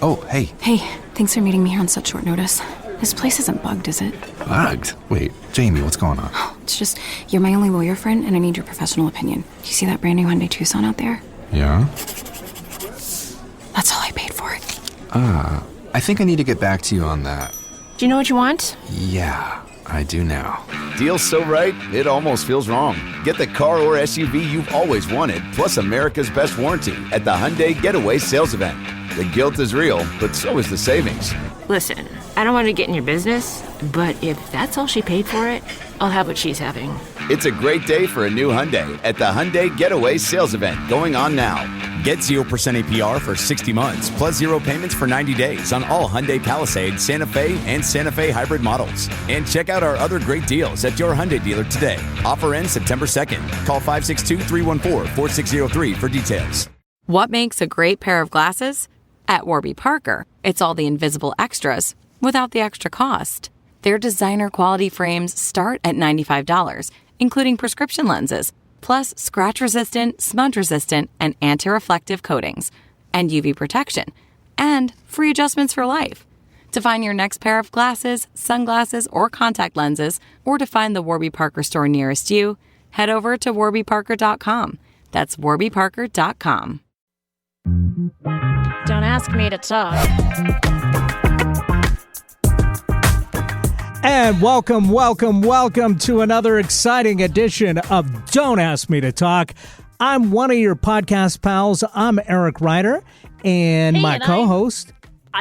Oh, hey. Hey, thanks for meeting me here on such short notice. This place isn't bugged, is it? Bugged? Wait, Jamie, what's going on? It's just, you're my only lawyer friend, and I need your professional opinion. Do you see that brand new Hyundai Tucson out there? Yeah? That's all I paid for it. I think I need to get back to you on that. Do you know what you want? Yeah, I do now. Deal's so right, it almost feels wrong. Get the car or SUV you've always wanted, plus America's best warranty at the Hyundai Getaway Sales Event. The guilt is real, but so is the savings. Listen, I don't want to get in your business, but if that's all she paid for it, I'll have what she's having. It's a great day for a new Hyundai at the Hyundai Getaway Sales Event going on now. Get 0% APR for 60 months, plus 0 payments for 90 days on all Hyundai Palisade, Santa Fe, and Santa Fe hybrid models. And check out our other great deals at your Hyundai dealer today. Offer ends September 2nd. Call 562-314-4603 for details. What makes a great pair of glasses? At Warby Parker, it's all the invisible extras without the extra cost. Their designer quality frames start at $95, including prescription lenses, plus scratch-resistant, smudge-resistant, and anti-reflective coatings, and UV protection, and free adjustments for life. To find your next pair of glasses, sunglasses, or contact lenses, or to find the Warby Parker store nearest you, head over to warbyparker.com. That's warbyparker.com. Don't ask me to talk. And welcome to another exciting edition of Don't Ask Me to Talk. I'm one of your podcast pals. I'm Eric Ryder, and my co-host.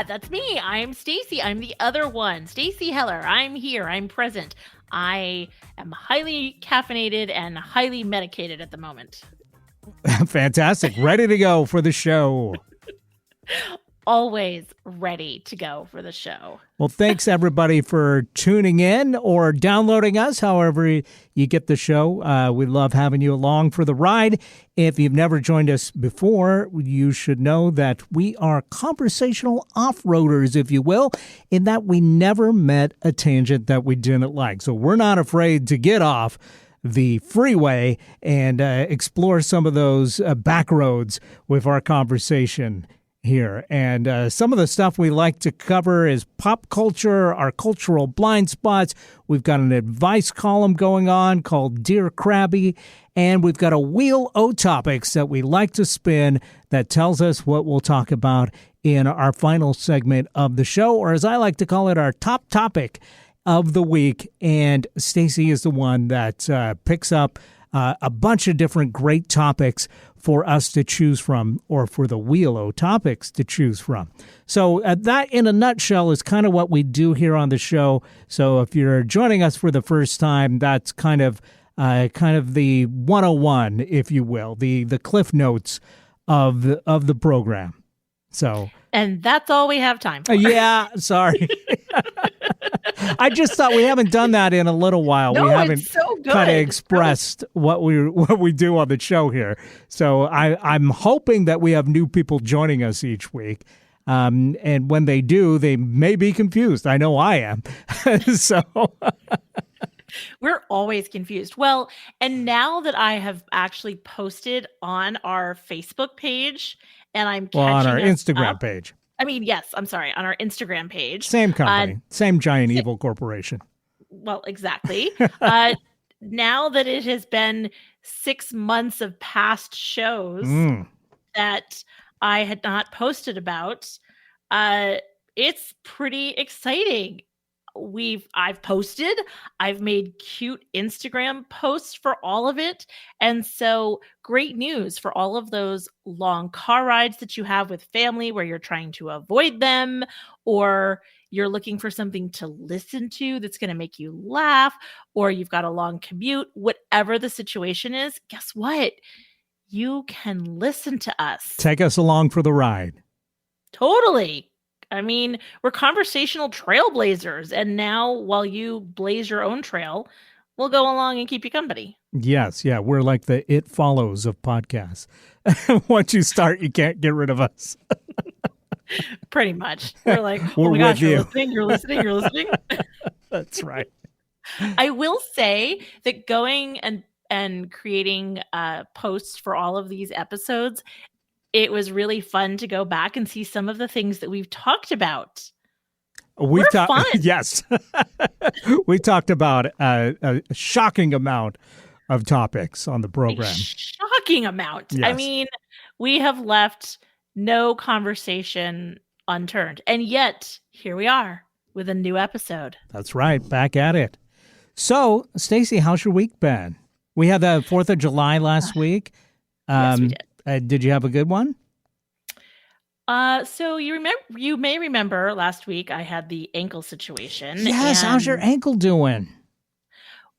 That's me. I'm Stacy. I'm the other one. Stacy Heller. I'm here. I'm present. I am highly caffeinated and highly medicated at the moment. Fantastic. Ready to go for the show. Always ready to go for the show. Well, thanks everybody for tuning in or downloading us, however you get the show. We love having you along for the ride. If you've never joined us before, you should know that we are conversational off-roaders, if you will, in that we never met a tangent that we didn't like. So we're not afraid to get off the freeway and explore some of those back roads with our conversation here. And some of the stuff we like to cover is pop culture, our cultural blind spots. We've got an advice column going on called Dear Krabby, and we've got a wheel o topics that we like to spin that tells us what we'll talk about in our final segment of the show, or as I like to call it, our top topic of the week. And Stacy is the one that picks up a bunch of different great topics for us to choose from, or for the Wheel O topics to choose from. So that, in a nutshell, is kind of what we do here on the show. So if you're joining us for the first time, that's kind of the 101, if you will, the Cliff Notes of the program. So, and that's all we have time for. Yeah, sorry. I just thought we haven't done that in a little while. No, we haven't it's so good. kind of expressed what we do on the show here. So I'm hoping that we have new people joining us each week. And when they do, they may be confused. I know I am. So we're always confused. Well, and now that I have actually posted on our Facebook page, and I'm on our Instagram up, page. I mean, yes, I'm sorry, on our Instagram page. Same company, same giant evil corporation. Well, exactly. Now that it has been 6 months of past shows that I had not posted about, it's pretty exciting. I've posted, I've made cute Instagram posts for all of it. And so great news for all of those long car rides that you have with family where you're trying to avoid them, or you're looking for something to listen to that's going to make you laugh, or you've got a long commute, whatever the situation is, guess what? You can listen to us. Take us along for the ride. Totally. I mean, we're conversational trailblazers, and now while you blaze your own trail, we'll go along and keep you company. Yes, yeah, we're like the It Follows of podcasts. Once you start, you can't get rid of us. Pretty much. We're like, we're oh my gosh, you. you're listening. That's right. I will say that going and creating posts for all of these episodes, it was really fun to go back and see some of the things that we've talked about. We've fun. Yes. We talked about a shocking amount of topics on the program. A shocking amount. Yes. I mean, we have left no conversation unturned. And yet, here we are with a new episode. That's right. Back at it. So, Stacey, how's your week been? We had the 4th of July last week. Yes, we did. Did you have a good one? So you may remember last week I had the ankle situation. Yes. How's your ankle doing?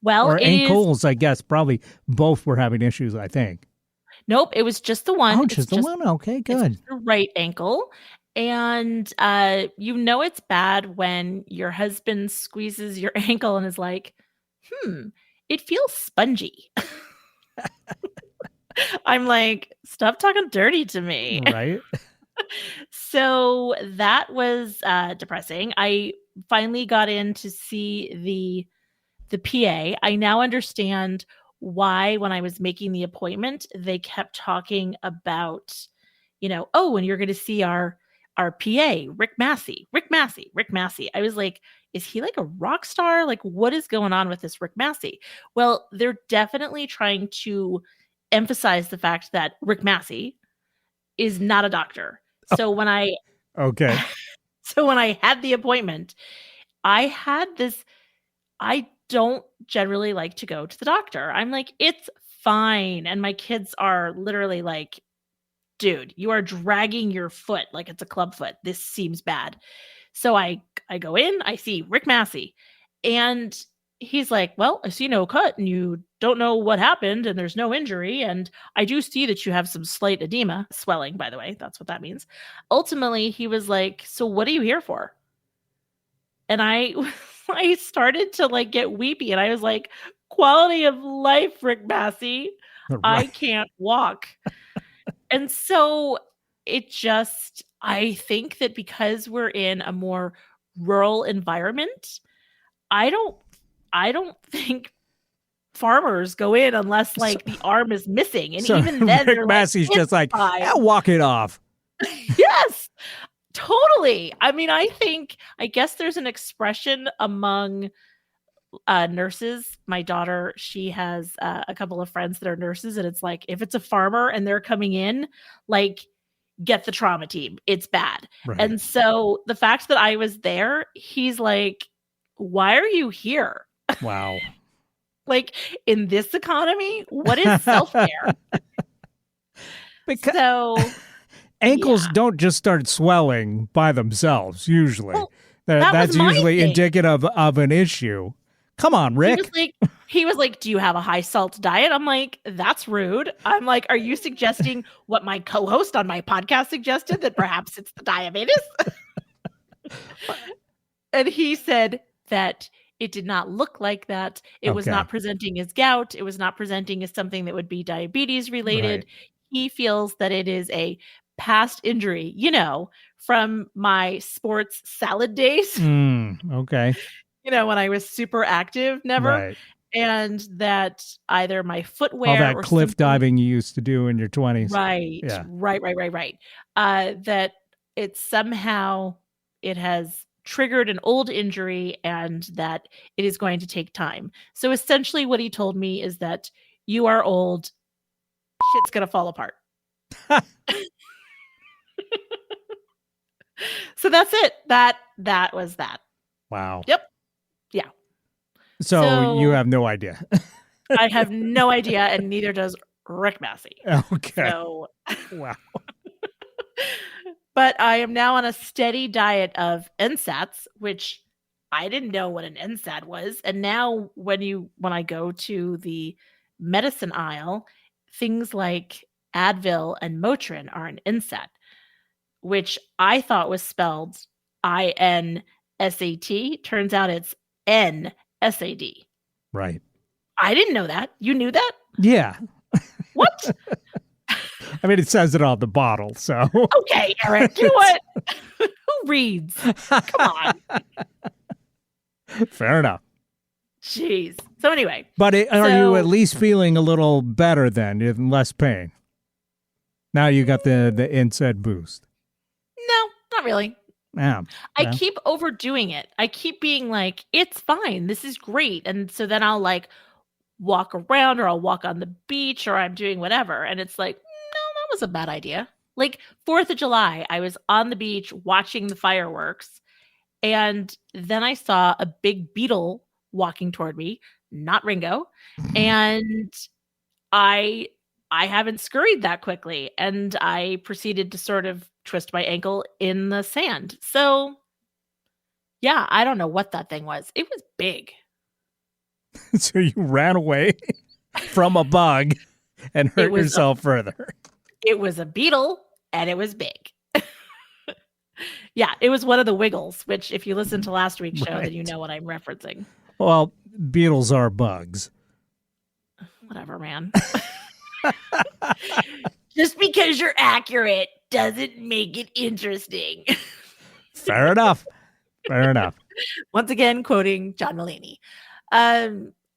Well, or ankles, I guess. Probably both were having issues, I think. Nope, it was just the one. Oh, just the one? Okay, good. It's the right ankle. And it's bad when your husband squeezes your ankle and is like, it feels spongy. I'm like, stop talking dirty to me. Right. So that was depressing. I finally got in to see the PA. I now understand why, when I was making the appointment, they kept talking about, when you're going to see our PA, Rick Massey. I was like, is he like a rock star? Like, what is going on with this Rick Massey? Well, they're definitely trying to emphasize the fact that Rick Massey is not a doctor. So when I had the appointment, I don't generally like to go to the doctor. I'm like, it's fine. And my kids are literally like, dude, you are dragging your foot like it's a club foot. This seems bad. So I go in, I see Rick Massey, and he's like, well, I see no cut and you don't know what happened and there's no injury. And I do see that you have some slight edema, swelling, by the way. That's what that means. Ultimately, he was like, so what are you here for? And I started to like get weepy, and I was like, quality of life, Rick Massey. Right. I can't walk. And so I think that because we're in a more rural environment, I don't think farmers go in unless like the arm is missing. And so even then, Rick Massey's just like, walk it off. Yes, totally. I mean, I guess there's an expression among nurses. My daughter, she has a couple of friends that are nurses, and it's like, if it's a farmer and they're coming in, like, get the trauma team. It's bad. Right. And so the fact that I was there, he's like, why are you here? Wow. Like, in this economy, what is self-care? Because ankles don't just start swelling by themselves, usually. Well, that's usually indicative of an issue. Come on, Rick. He was like, do you have a high salt diet? I'm like, that's rude. I'm like, are you suggesting what my co-host on my podcast suggested, that perhaps it's the diabetes? And he said that it did not look like that. It was not presenting as gout. It was not presenting as something that would be diabetes related. Right. He feels that it is a past injury, from my sports salad days. Okay. When I was super active, right. And that either my footwear, all that cliff diving you used to do in your 20s. Right. Yeah. Right. That it has triggered an old injury, and that it is going to take time. So essentially what he told me is that you are old, shit's going to fall apart. So that's it. That was that. Wow. Yep. Yeah. So you have no idea. I have no idea, and neither does Rick Massey. Okay. So, wow. But I am now on a steady diet of NSAIDs, which I didn't know what an NSAID was. And now when I go to the medicine aisle, things like Advil and Motrin are an NSAID, which I thought was spelled INSAT. Turns out it's NSAD. Right. I didn't know that. You knew that? Yeah. What? I mean, it says it on the bottle, so. Okay, Eric, you know what? Who reads? Come on. Fair enough. Jeez. So anyway. But are you at least feeling a little better then, in less pain? Now you got the inside boost. No, not really. Yeah. I keep overdoing it. I keep being like, it's fine. This is great. And so then I'll like walk around or I'll walk on the beach or I'm doing whatever. And it's like, no, that was a bad idea. Like 4th of July, I was on the beach watching the fireworks. And then I saw a big beetle walking toward me, not Ringo. And I haven't scurried that quickly. And I proceeded to sort of twist my ankle in the sand. So yeah, I don't know what that thing was. It was big. So you ran away from a bug and hurt yourself further. It was a beetle and it was big. Yeah, it was one of the Wiggles, which if you listen to last week's show, then you know what I'm referencing. Well, beetles are bugs. Whatever, man. Just because you're accurate doesn't make it interesting. Fair enough. Fair enough. Once again, quoting John Mulaney. How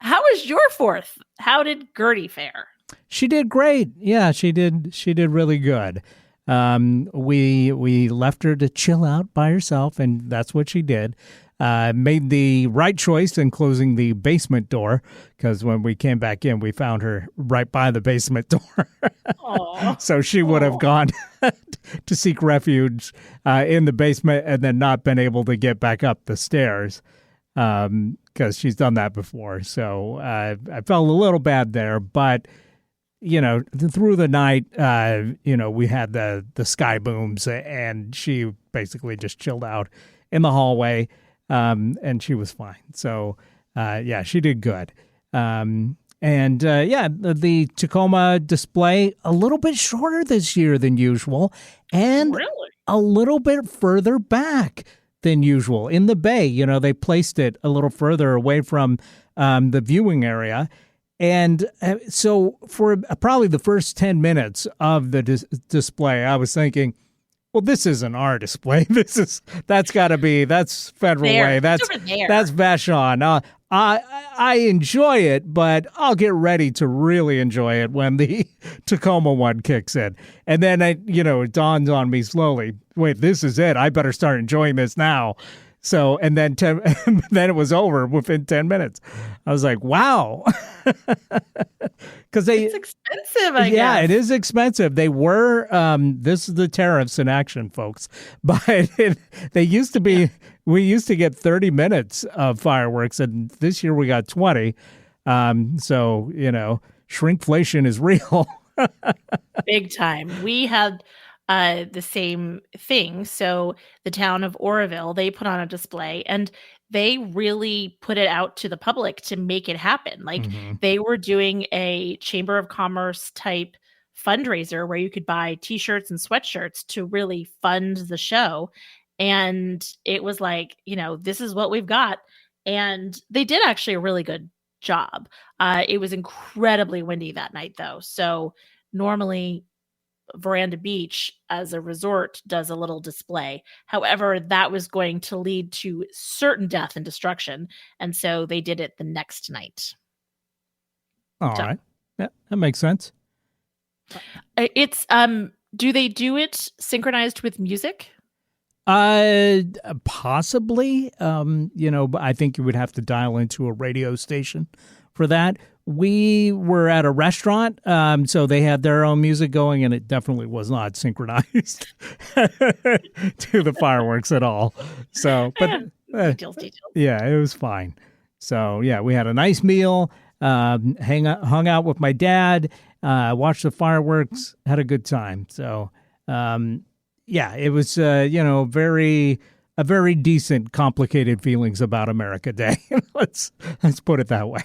was your 4th? How did Gertie fare? She did great. Yeah, she did really good. We left her to chill out by herself, and that's what she did. Made the right choice in closing the basement door, because when we came back in, we found her right by the basement door. So she would have gone to seek refuge in the basement and then not been able to get back up the stairs, because she's done that before. So I felt a little bad there, but through the night, we had the sky booms, and she basically just chilled out in the hallway, and she was fine. So, she did good. The Tacoma display a little bit shorter this year than usual, and really? A little bit further back than usual in the bay. They placed it a little further away from the viewing area. And so for probably the first 10 minutes of the display, I was thinking, well, this isn't our display. That's Federal Way. That's Vashon. I enjoy it, but I'll get ready to really enjoy it when the Tacoma one kicks in. And then it dawns on me slowly, wait, this is it. I better start enjoying this now. So, and then then it was over within 10 minutes. I was like, wow. Because it's expensive, I guess. Yeah, it is expensive. They were, this is the tariffs in action, folks. But they used to be, we used to get 30 minutes of fireworks, and this year we got 20. So, shrinkflation is real. Big time. We had the same thing. So the town of Oroville, they put on a display and they really put it out to the public to make it happen. Like they were doing a Chamber of Commerce type fundraiser where you could buy t-shirts and sweatshirts to really fund the show. And it was like, this is what we've got. And they did actually a really good job. It was incredibly windy that night though. So normally Veranda Beach as a resort does a little display. However, that was going to lead to certain death and destruction. And so they did it the next night. All right. Yeah, that makes sense. It's, do they do it synchronized with music? Possibly. I think you would have to dial into a radio station for that. We were at a restaurant, so they had their own music going, and it definitely was not synchronized to the fireworks at all. So, but details. Yeah, it was fine. So, yeah, we had a nice meal, hung out with my dad, watched the fireworks, had a good time. So, it was, a very decent, complicated feelings about America Day. Let's put it that way.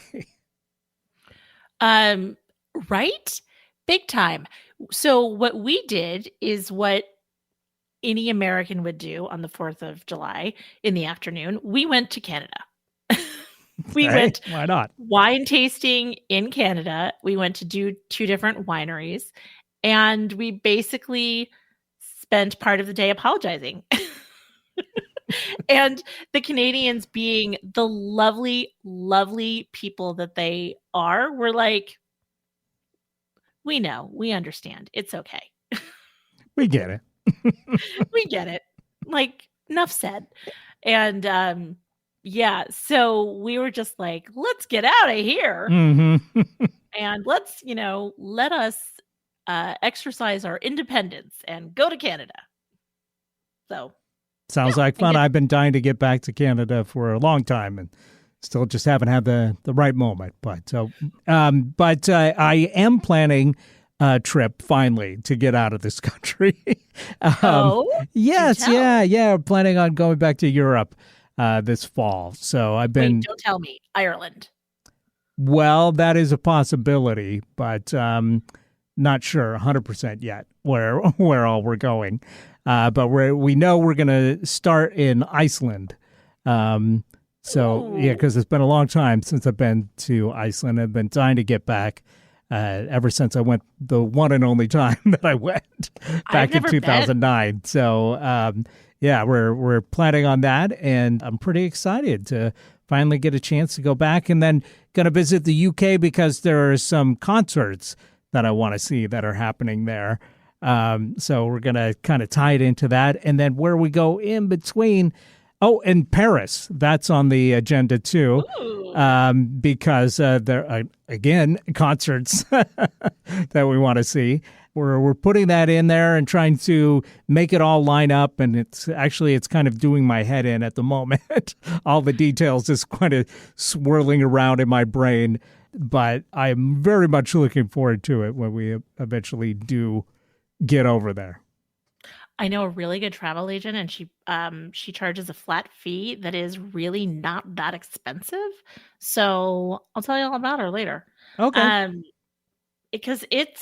Right? Big time. So what we did is what any American would do on the 4th of July in the afternoon. We went to Canada. We went why not? Wine tasting in Canada. We went to do 2 different wineries, and we basically spent part of the day apologizing. And the Canadians, being the lovely, lovely people that they are, were like, we know, we understand. It's okay. We get it. We get it. Like, enough said. And yeah, so we were just like, let's get out of here. Mm-hmm. And let's, let us exercise our independence and go to Canada. So Sounds like fun. I've been dying to get back to Canada for a long time and still just haven't had the right moment. But I am planning a trip finally to get out of this country. Yes, yeah. Planning on going back to Europe this fall. So I've been. Wait, don't tell me Ireland. Well, that is a possibility, but not sure 100% yet where all we're going. But we know we're going to start in Iceland. Because it's been a long time since I've been to Iceland. I've been dying to get back ever since I went the one and only time that I went back in 2009. Been. So, we're planning on that, and I'm pretty excited to finally get a chance to go back, and then going to visit the UK because there are some concerts that I want to see that are happening there. So we're going to kind of tie it into that. And then where we go in between. Oh, and Paris. That's on the agenda too. Because there are, again, concerts that we want to see. We're putting that in there and trying to make it all line up. And it's kind of doing my head in at the moment. All the details just kind of swirling around in my brain. But I'm very much looking forward to it when we eventually do get over there. I know a really good travel agent, and she charges a flat fee that is really not that expensive. So I'll tell you all about her later. Okay. Because it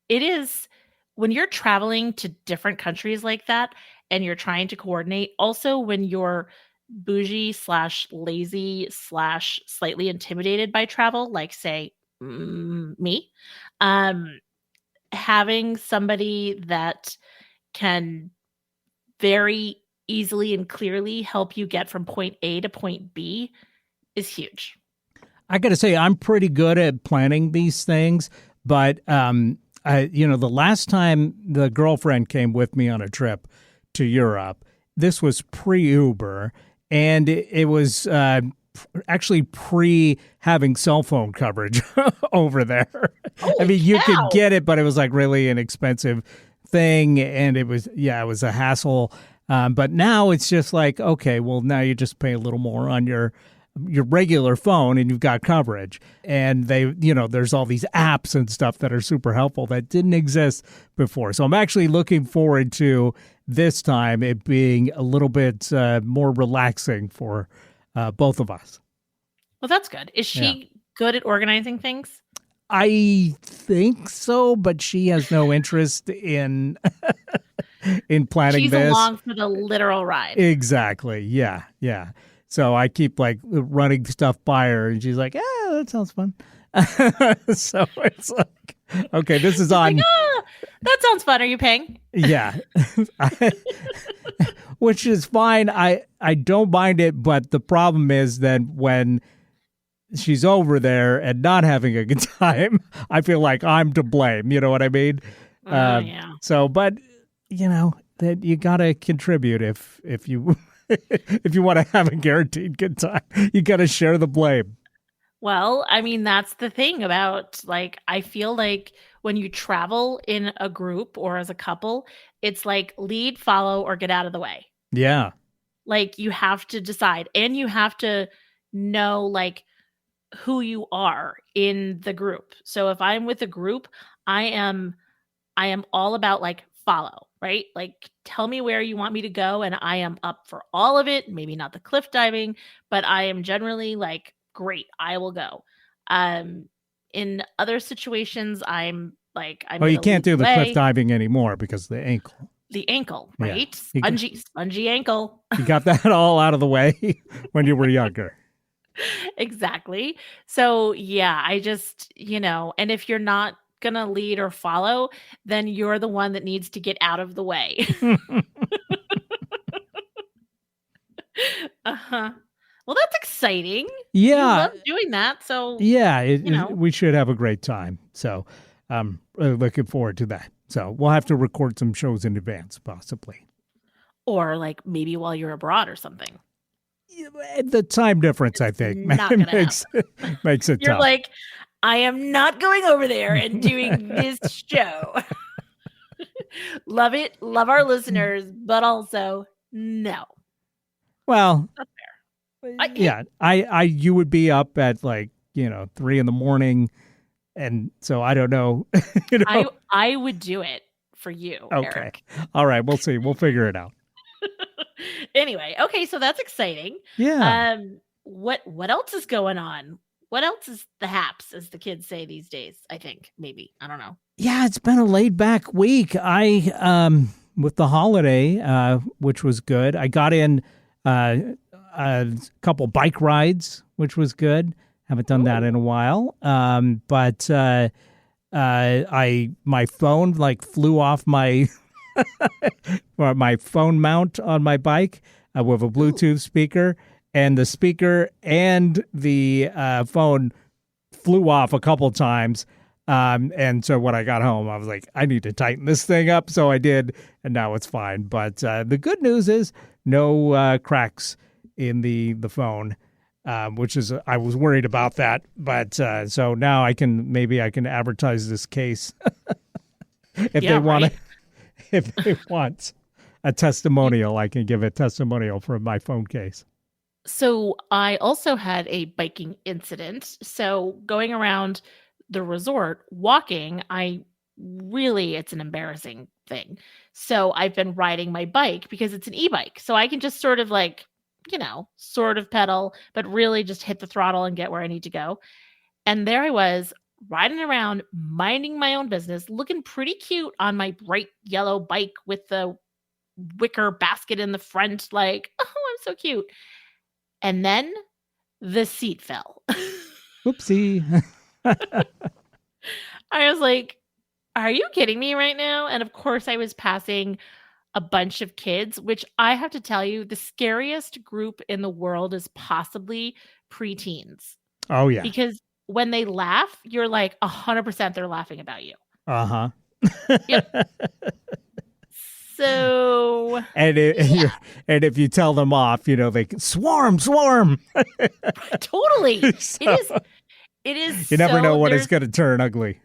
is when you're traveling to different countries like that, and you're trying to coordinate. Also, when you're bougie / lazy / slightly intimidated by travel, like say me, having somebody that can very easily and clearly help you get from point A to point B is huge. I got to say, I'm pretty good at planning these things, but the last time the girlfriend came with me on a trip to Europe, this was pre-Uber, and it was actually pre having cell phone coverage over there. I mean, you could get it, but it was like really an expensive thing, and it was a hassle. But now it's just like, okay, well, now you just pay a little more on your regular phone and you've got coverage. And there's all these apps and stuff that are super helpful that didn't exist before. So I'm actually looking forward to this time it being a little bit more relaxing for both of us. Well, that's good. Is she good at organizing things? I think so, but she has no interest in planning She's this. She's along for the literal ride. Exactly. Yeah. So I keep like running stuff by her, and she's like, that sounds fun. So it's like, okay, this is on. Like, that sounds fun. Are you paying? Yeah. Which is fine. I don't mind it, but the problem is that when she's over there and not having a good time, I feel like I'm to blame. You know what I mean? Yeah. So, but that you gotta contribute if you if you want to have a guaranteed good time, you gotta share the blame. Well, I mean, that's the thing about, like, I feel like when you travel in a group or as a couple, it's like lead, follow, or get out of the way. Yeah. Like, you have to decide, and you have to know like who you are in the group. So if I'm with a group, I am all about like follow, right? Like, tell me where you want me to go, and I am up for all of it. Maybe not the cliff diving, but I am generally like, great, I will go. In other situations, I'm you can't do the cliff diving anymore because of the ankle. The ankle, right? Yeah. Spongy ankle. You got that all out of the way when you were younger. Exactly. So yeah, I just, and if you're not gonna lead or follow, then you're the one that needs to get out of the way. Uh-huh. Well, that's exciting. Yeah. You love doing that. So yeah, we should have a great time. So I'm really looking forward to that. So we'll have to record some shows in advance, possibly. Or like maybe while you're abroad or something. The time difference, I think, not gonna makes it You're tough. like, I am not going over there and doing this show. Love it. Love our listeners, but also no. Well, Not fair. you would be up at 3 a.m. And so I don't know. I would do it for you, okay. Eric. All right. We'll see. We'll figure it out. Anyway, okay, so that's exciting. Yeah. What else is going on? What else is the haps, as the kids say these days? I think maybe I don't know. Yeah, it's been a laid back week. I with the holiday, which was good. I got in a couple bike rides, which was good. Haven't done that in a while. But my phone flew off my my phone mount on my bike with a Bluetooth speaker, and the speaker and the phone flew off a couple times. And so when I got home, I was like, I need to tighten this thing up. So I did, and now it's fine. But the good news is no cracks in the phone, which is, I was worried about that. But so now I can advertise this case if they want to. If they want a testimonial, I can give a testimonial from my phone case. So I also had a biking incident. So going around the resort, walking, it's an embarrassing thing. So I've been riding my bike because it's an e-bike. So I can just sort of pedal, but really just hit the throttle and get where I need to go. And there I was riding around, minding my own business, looking pretty cute on my bright yellow bike with the wicker basket in the front, like, oh, I'm so cute. And then the seat fell. Whoopsie. I was like, are you kidding me right now? And of course I was passing a bunch of kids, which I have to tell you, the scariest group in the world is possibly preteens. Oh, yeah. Because when they laugh, you're like 100% they're laughing about you. Uh-huh. Yep. So, and if you tell them off, they can swarm. Totally. So, it is. You never know when it's going to turn ugly.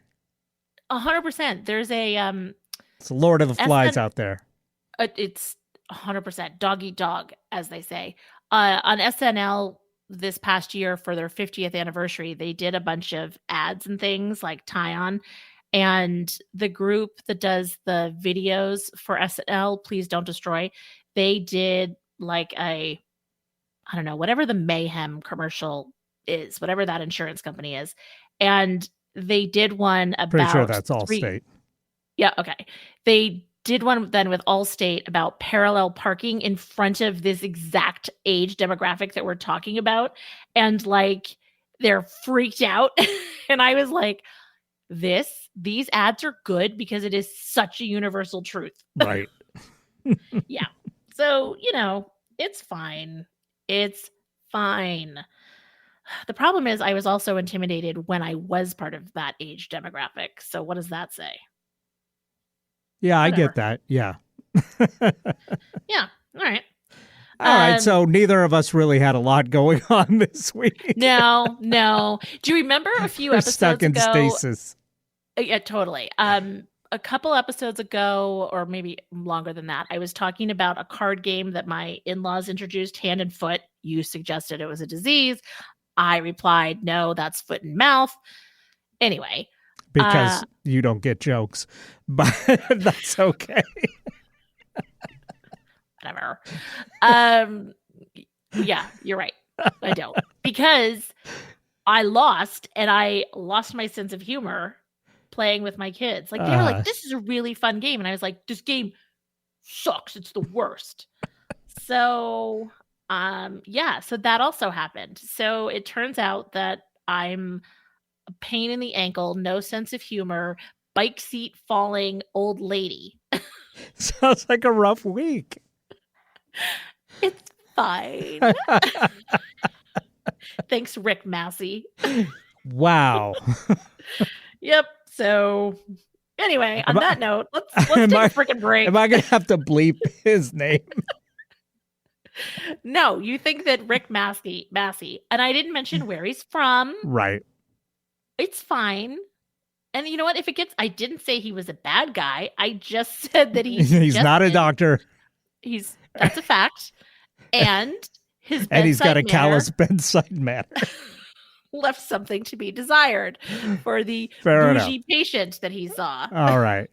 100%. There's it's Lord of the Flies out there. It's 100% dog eat dog, as they say. On SNL this past year for their 50th anniversary, they did a bunch of ads and things like tie-on. And the group that does the videos for SNL, Please Don't Destroy, they did whatever the Mayhem commercial is, whatever that insurance company is. And they did one about... Pretty sure that's Allstate. Yeah, okay. They did one then with Allstate about parallel parking in front of this exact age demographic that we're talking about. And they're freaked out. And I was like, these ads are good because it is such a universal truth. Right. Yeah. So, it's fine. It's fine. The problem is I was also intimidated when I was part of that age demographic. So what does that say? Yeah, Whatever. I get that. Yeah. Yeah. All right. All right. So neither of us really had a lot going on this week. No. Do you remember a few episodes stuck in ago? stasis. Yeah, totally. A couple episodes ago, or maybe longer than that, I was talking about a card game that my in-laws introduced, Hand and Foot. You suggested it was a disease. I replied, no, that's foot and mouth. Anyway. Because you don't get jokes, but that's okay. Whatever. Yeah, you're right. I don't. Because I lost my sense of humor playing with my kids. They were like, this is a really fun game. And I was like, this game sucks. It's the worst. So, so that also happened. So it turns out that I'm a pain in the ankle, no sense of humor, bike seat falling old lady. Sounds like a rough week. It's fine. Thanks, Rick Massey. Wow. Yep. So Anyway, on that note, let's take Am a I- freaking break. Am I going to have to bleep his name? No, you think that Rick Massey, and I didn't mention where he's from. Right. It's fine. And you know what? I didn't say he was a bad guy. I just said that He's not a doctor. That's a fact. And his And he's got a bedside manner callous bedside manner. left something to be desired for the Fair bougie patient that he saw. All right.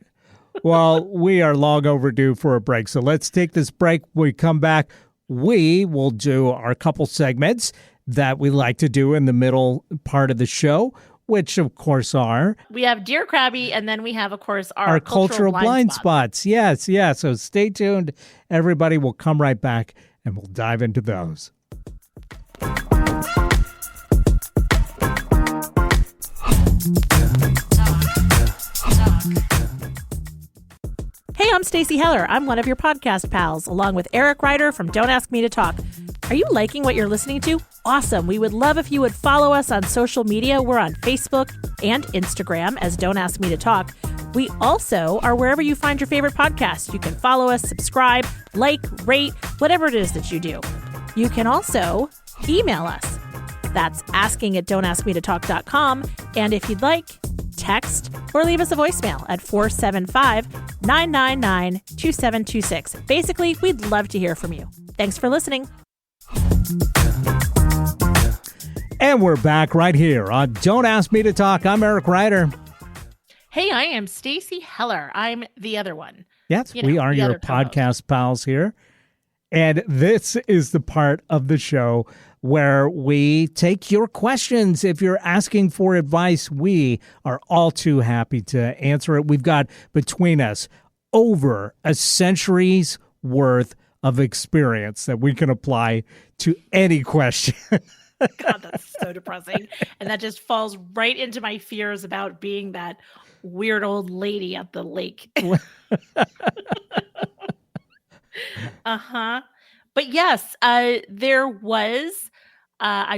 Well, we are long overdue for a break. So let's take this break. When we come back, we will do our couple segments that we like to do in the middle part of the show, which of course are We have Dear Krabby, and then we have, of course, our cultural blind spots. Yes. So stay tuned. Everybody will come right back and we'll dive into those. Hey, I'm Stacey Heller. I'm one of your podcast pals, along with Eric Ryder from Don't Ask Me to Talk. Are you liking what you're listening to? Awesome. We would love if you would follow us on social media. We're on Facebook and Instagram as Don't Ask Me to Talk. We also are wherever you find your favorite podcast. You can follow us, subscribe, like, rate, whatever it is that you do. You can also email us. That's asking@don'taskmetotalk.com. And if you'd like, text or leave us a voicemail at 475-999-2726. Basically, we'd love to hear from you. Thanks for listening. And we're back right here on Don't Ask Me to Talk. I'm Eric Ryder. Hey, I am Stacey Heller. I'm the other one. Yes, You know, we are the your other co-host. podcast pals here. And this is the part of the show where we take your questions. If you're asking for advice, we are all too happy to answer it. We've got between us over a century's worth of experience that we can apply to any question. God, that's so depressing. And that just falls right into my fears about being that weird old lady at the lake. Uh-huh. But yes, I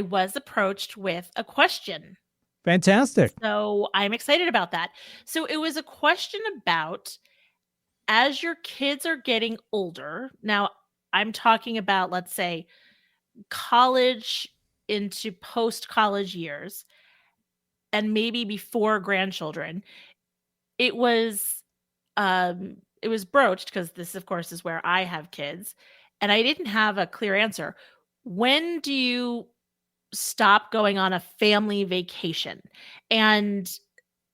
was approached with a question. Fantastic. So I'm excited about that. So it was a question about, as your kids are getting older, now I'm talking about, let's say, college into post-college years, and maybe before grandchildren, it was broached, because this, of course, is where I have kids, and I didn't have a clear answer. When do you stop going on a family vacation? And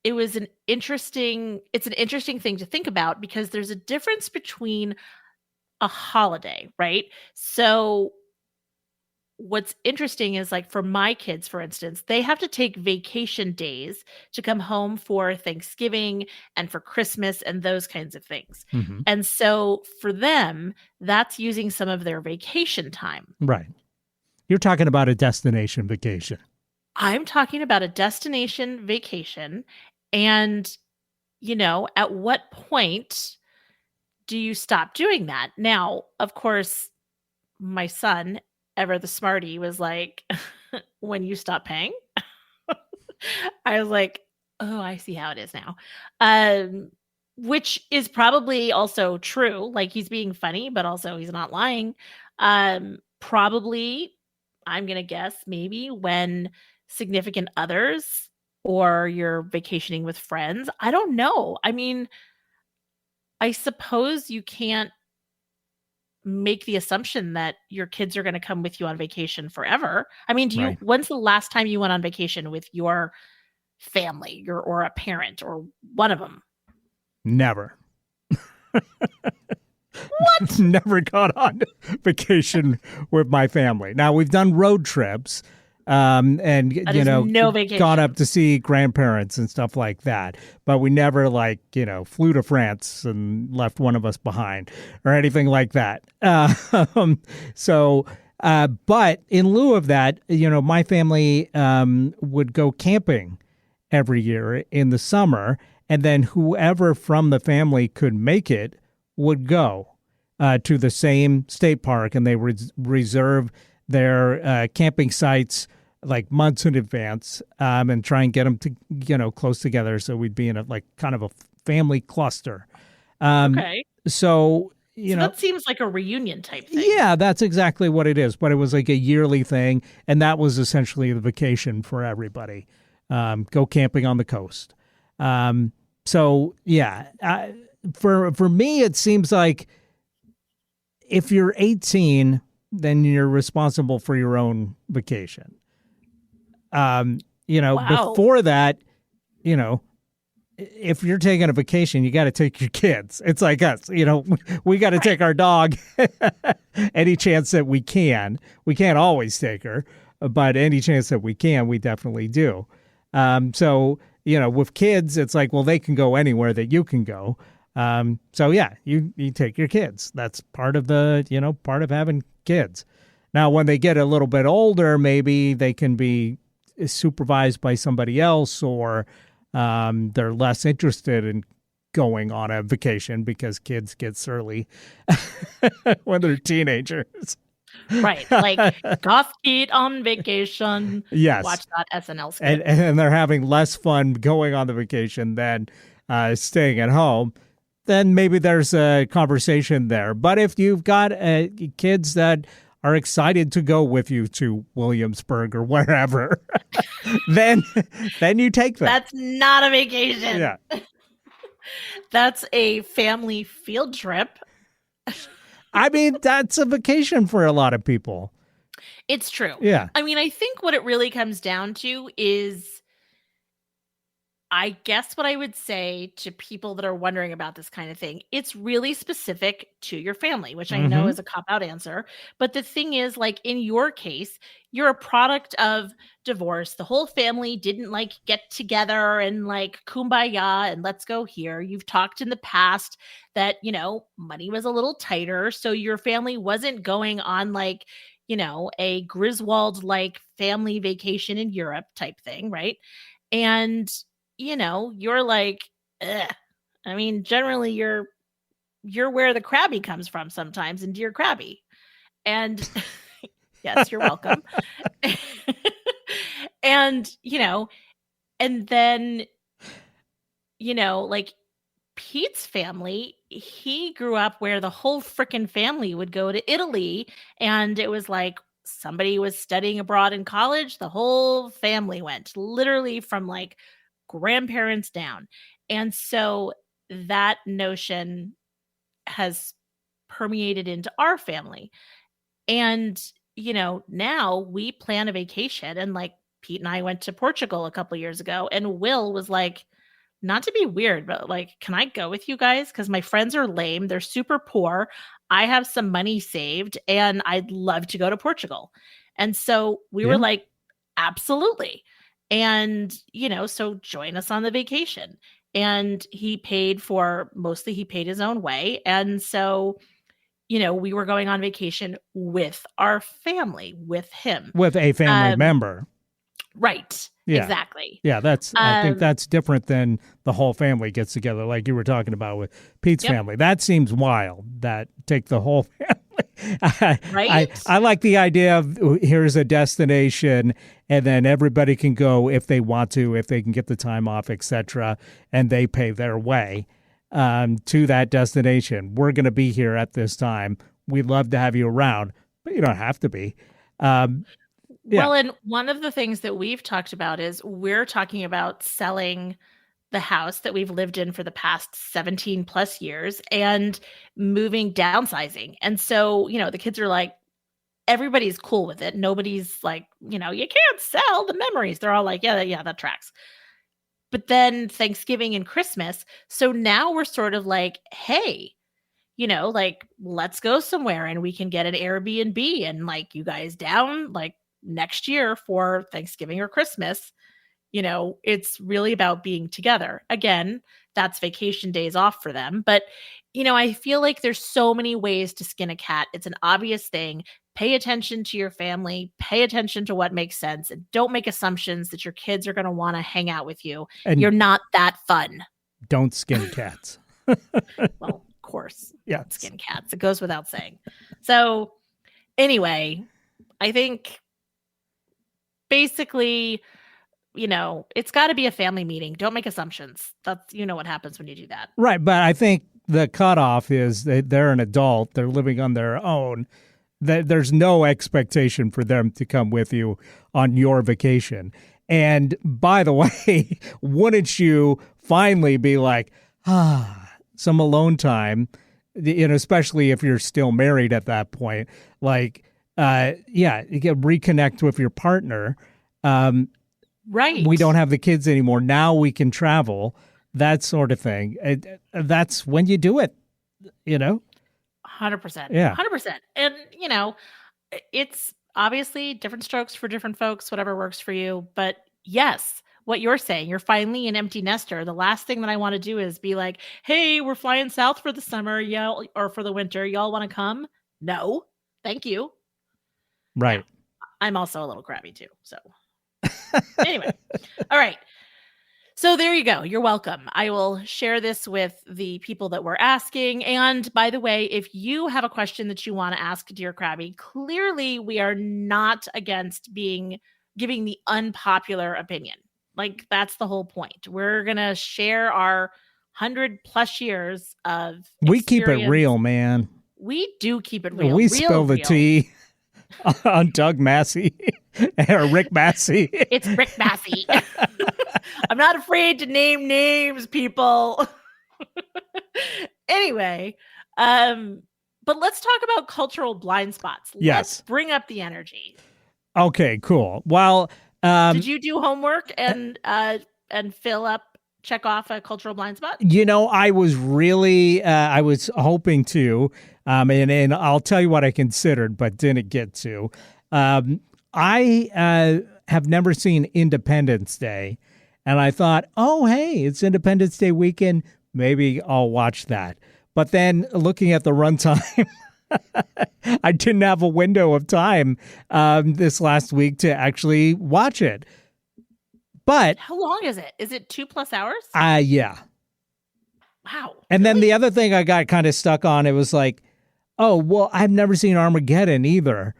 it's an interesting thing to think about, because there's a difference between a holiday, right? So what's interesting is, like, for my kids, for instance, they have to take vacation days to come home for Thanksgiving and for Christmas and those kinds of things. Mm-hmm. And so for them, that's using some of their vacation time. Right. You're talking about a destination vacation. I'm talking about a destination vacation. And, at what point do you stop doing that? Now, of course, my son, ever the smarty, was like, when you stop paying? I was like, oh, I see how it is now. Which is probably also true. Like, he's being funny, but also he's not lying. Probably, I'm going to guess, maybe when significant others or you're vacationing with friends. I don't know. I mean, I suppose you can't make the assumption that your kids are going to come with you on vacation forever. I mean, Right. When's the last time you went on vacation with your family, or a parent, or one of them? Never. What? Never got on vacation with my family. Now, we've done road trips, and That is no vacation. gone up to see grandparents and stuff like that. But we never, flew to France and left one of us behind or anything like that. But in lieu of that, my family would go camping every year in the summer, and then whoever from the family could make it would go to the same state park, and they would reserve their camping sites like months in advance, and try and get them to close together, so we'd be in a kind of a family cluster. Okay. So, So that seems like a reunion type thing. yeah, that's exactly what it is. But it was like a yearly thing. And that was essentially the vacation for everybody. Go camping on the coast. So, yeah, for me, it seems like if you're 18, then you're responsible for your own vacation. Wow. Before that, if you're taking a vacation, you got to take your kids. It's like us, we got to take our dog any chance that we can. We can't always take her, but any chance that we can, we definitely do. So, with kids, it's like, well, they can go anywhere that you can go. So yeah, you take your kids. That's part of part of having kids. Now, when they get a little bit older, maybe they can be supervised by somebody else, or they're less interested in going on a vacation because kids get surly when they're teenagers. Right. Like goth kid on vacation. Yes. Watch that SNL skit. And they're having less fun going on the vacation than staying at home. Then maybe there's a conversation there. But if you've got kids that are excited to go with you to Williamsburg or wherever, then you take them. That's not a vacation. Yeah. That's a family field trip. I mean, that's a vacation for a lot of people. It's true. Yeah. I mean, I think what it really comes down to is, I guess what I would say to people that are wondering about this kind of thing, it's really specific to your family, which I know is a cop-out answer. But the thing is, like in your case, you're a product of divorce. The whole family didn't get together and kumbaya and let's go here. You've talked in the past that, money was a little tighter. So your family wasn't going on a Griswold family vacation in Europe type thing, right? And you're like, ugh. I mean, generally you're where the Krabby comes from sometimes, in Dear Krabby. And yes, you're welcome. And, and then, Pete's family, he grew up where the whole frickin' family would go to Italy. And it was like somebody was studying abroad in college. The whole family went, literally from grandparents down. And so that notion has permeated into our family. And, now we plan a vacation, and Pete and I went to Portugal a couple years ago, and Will was like, not to be weird, but can I go with you guys? Because my friends are lame. They're super poor. I have some money saved and I'd love to go to Portugal. And so we were like, absolutely. And, so join us on the vacation. And he paid his own way. And so, we were going on vacation with our family, with him. With a family member. Right. Yeah. Exactly. Yeah, I think that's different than the whole family gets together, like you were talking about with Pete's family. That seems wild, that take the whole family. Right? I like the idea of here's a destination, and then everybody can go if they want to, if they can get the time off, etc., and they pay their way to that destination. We're going to be here at this time. We'd love to have you around, but you don't have to be. Yeah. Well, and one of the things that we've talked about is we're talking about selling the house that we've lived in for the past 17 plus years and downsizing. And so, the kids are like, everybody's cool with it. Nobody's like, you can't sell the memories. They're all like, yeah, that tracks. But then Thanksgiving and Christmas. So now we're sort of like, hey, let's go somewhere and we can get an Airbnb and you guys down next year for Thanksgiving or Christmas. It's really about being together. Again, that's vacation days off for them. But, I feel like there's so many ways to skin a cat. It's an obvious thing. Pay attention to your family, pay attention to what makes sense, and don't make assumptions that your kids are going to want to hang out with you. And you're not that fun. Don't skin cats. Well, of course. Yeah. Don't skin cats. It goes without saying. So anyway, I think basically it's got to be a family meeting. Don't make assumptions. That's, what happens when you do that. Right. But I think the cutoff is they're an adult. They're living on their own. There's no expectation for them to come with you on your vacation. And by the way, wouldn't you finally be like, some alone time, especially if you're still married at that point, like, you can reconnect with your partner. Right. We don't have the kids anymore. Now we can travel, that sort of thing. That's when you do it, 100%. Yeah. 100%. And, it's obviously different strokes for different folks, whatever works for you. But yes, what you're saying, you're finally an empty nester. The last thing that I want to do is be like, hey, we're flying south for the summer, y'all, or for the winter. Y'all want to come? No, thank you. Right. Yeah, I'm also a little crabby too. So anyway, all right. So there you go. You're welcome. I will share this with the people that were asking. And by the way, if you have a question that you want to ask Dear Krabby, clearly we are not against giving the unpopular opinion. Like, that's the whole point. We're going to share our 100+ years of experience. We keep it real, man. We do keep it real. We spill the tea on Doug Massey or Rick Massey. It's Rick Massey. I'm not afraid to name names, people. Anyway, but let's talk about cultural blind spots. Yes. Let's bring up the energy. Okay, cool. Well, did you do homework and check off a cultural blind spot? I was really, I was hoping to, and I'll tell you what I considered, but didn't get to. I have never seen Independence Day, and I thought, oh, hey, it's Independence Day weekend. Maybe I'll watch that. But then looking at the runtime, I didn't have a window of time this last week to actually watch it. But how long is it? Is it 2+ hours? Yeah. Wow. And then the other thing I got kind of stuck on, it was like, oh, well, I've never seen Armageddon either.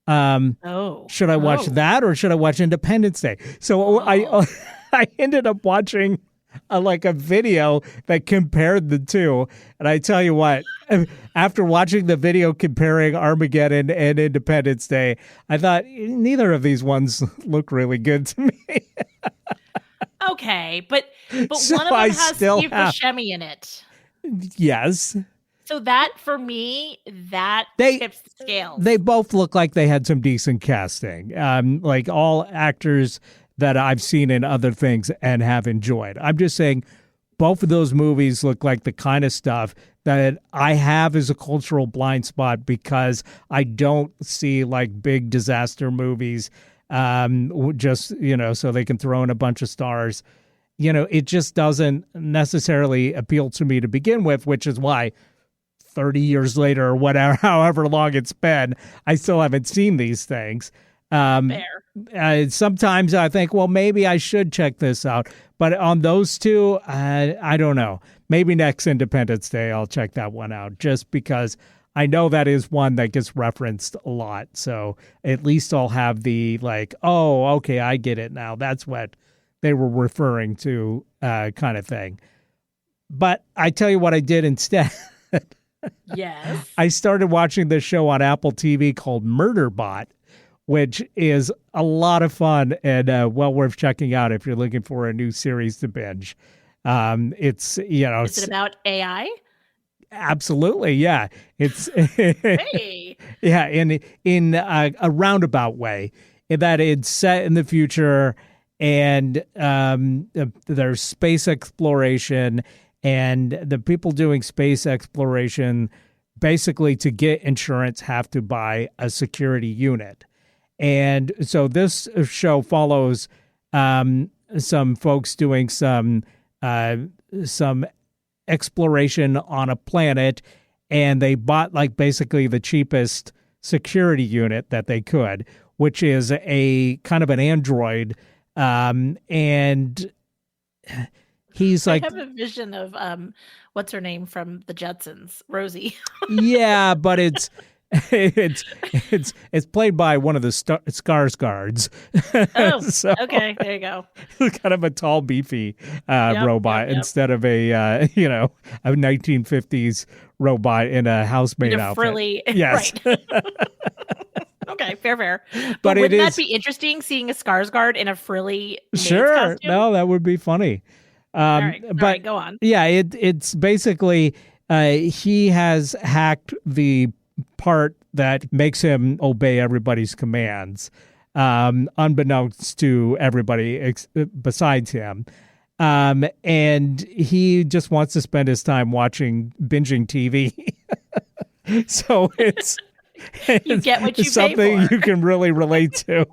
Should I watch that or should I watch Independence Day? So I ended up watching a video that compared the two. And I tell you what, after watching the video comparing Armageddon and Independence Day, I thought neither of these ones look really good to me. Okay, but So one of them I has still Steve have- Buscemi in it. Yes. So that, for me, tips the scales. They both look like they had some decent casting. Like all actors that I've seen in other things and have enjoyed. I'm just saying both of those movies look like the kind of stuff that I have as a cultural blind spot because I don't see like big disaster movies just, so they can throw in a bunch of stars. It just doesn't necessarily appeal to me to begin with, which is why 30 years later or whatever, however long it's been, I still haven't seen these things. Fair. Sometimes I think, well, maybe I should check this out. But on those two, I don't know. Maybe next Independence Day, I'll check that one out just because I know that is one that gets referenced a lot. So at least I'll have the oh, okay, I get it now. That's what they were referring to kind of thing. But I tell you what I did instead. Yes. I started watching this show on Apple TV called Murderbot, which is a lot of fun and well worth checking out if you're looking for a new series to binge. Is it about AI? Absolutely, yeah. It's Hey. yeah, in a roundabout way, in that it's set in the future, and there's space exploration, and the people doing space exploration basically to get insurance have to buy a security unit. And so this show follows some folks doing some exploration on a planet, and they bought basically the cheapest security unit that they could, which is a kind of an android, and he's I have a vision of what's her name from the Jetsons, Rosie. Yeah, but it's it's played by one of the Skarsgårds. Oh, So okay. There you go. it's kind of a tall, beefy robot yep. instead of a 1950s robot in a housemaid In a outfit. frilly, Yes. right. Okay, fair. But wouldn't it that is- be interesting seeing a Skarsgård in a frilly maid's Sure. costume? No, that would be funny. All right, But go on. yeah, it's basically he has hacked the part that makes him obey everybody's commands, unbeknownst to everybody besides him. And he just wants to spend his time binging TV. So it's You get what you pay something for. you can really relate to.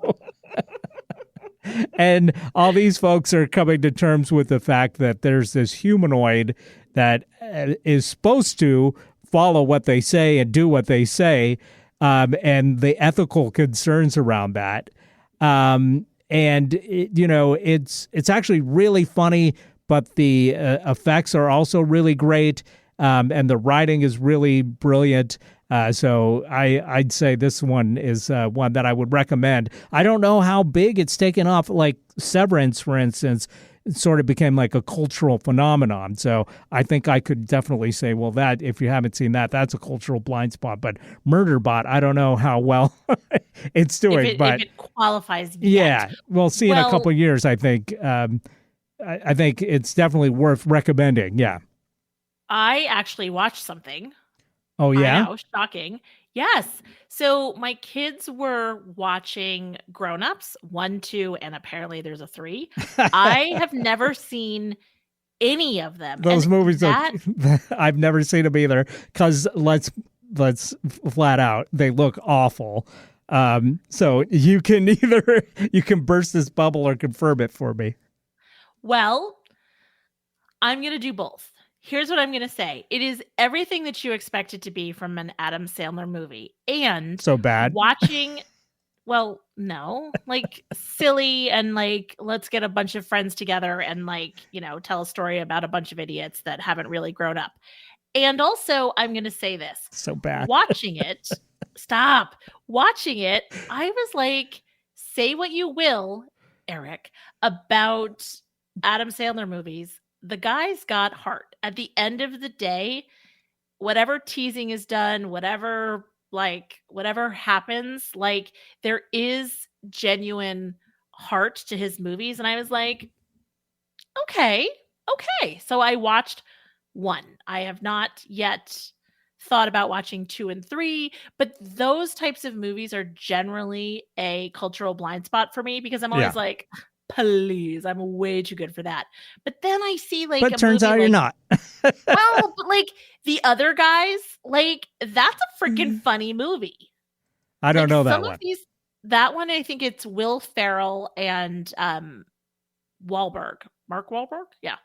And all these folks are coming to terms with the fact that there's this humanoid that is supposed to follow what they say and do what they say, and the ethical concerns around that. It's actually really funny, but the effects are also really great, and the writing is really brilliant. So I'd say this one is one that I would recommend. I don't know how big it's taken off. Like Severance, for instance, it sort of became like a cultural phenomenon. So I think I could definitely say, well, that if you haven't seen that, that's a cultural blind spot. But Murderbot, I don't know how well it's doing. If but it qualifies, yeah, yet. we'll see in a couple of years. I think. I think it's definitely worth recommending. Yeah. I actually watched something. Oh yeah. I know, shocking. Yes. So my kids were watching Grown Ups 1, 2, and apparently there's a 3. I have never seen any of them. Those And movies that, I've never seen them either. Because let's flat out, they look awful. So you can burst this bubble or confirm it for me. well, I'm going to do both. Here's what I'm going to say. It is everything that you expect it to be from an Adam Sandler movie. And So bad. watching, well, no, like silly and like, let's get a bunch of friends together and tell a story about a bunch of idiots that haven't really grown up. And also, I'm going to say this. So bad. Watching it, I was like, say what you will, Eric, about Adam Sandler movies. The guy's got heart. At the end of the day, whatever teasing is done, whatever happens, there is genuine heart to his movies. And I was like, okay. So I watched 1. I have not yet thought about watching 2 and 3, but those types of movies are generally a cultural blind spot for me because I'm always like, please, I'm way too good for that. But then I see but turns out you're not. well, but the other guys, that's a freaking funny movie. I don't know that one. That one, I think it's Will Ferrell and Wahlberg. Mark Wahlberg? Yeah.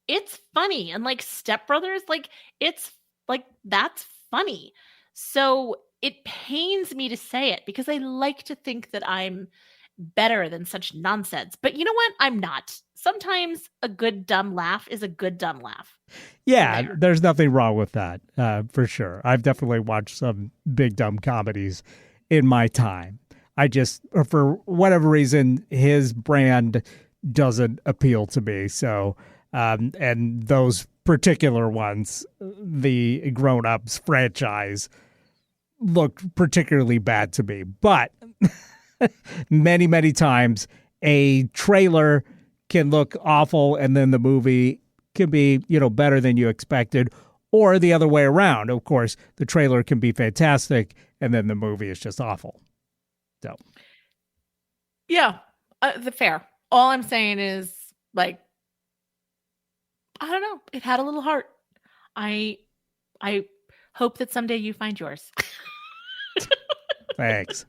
It's funny. And Step Brothers, it's that's funny. So it pains me to say it because I like to think that I'm better than such nonsense. But you know what? I'm not. Sometimes a good dumb laugh is a good dumb laugh. Yeah, there's nothing wrong with that, for sure. I've definitely watched some big dumb comedies in my time. I just, for whatever reason, his brand doesn't appeal to me. So, and those particular ones, the Grown Ups franchise, looked particularly bad to me. But many, many times a trailer can look awful and then the movie can be, better than you expected, or the other way around. Of course, the trailer can be fantastic and then the movie is just awful. So, yeah, the fair. All I'm saying is I don't know. It had a little heart. I hope that someday you find yours. Thanks.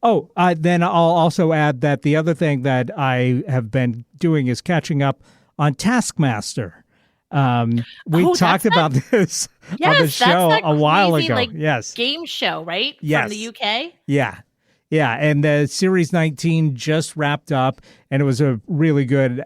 Oh, then I'll also add that the other thing that I have been doing is catching up on Taskmaster. We talked about this on the show a while ago. Yes. Game show, right? Yes. From the UK? Yeah. Yeah. And the Series 19 just wrapped up, and it was a really good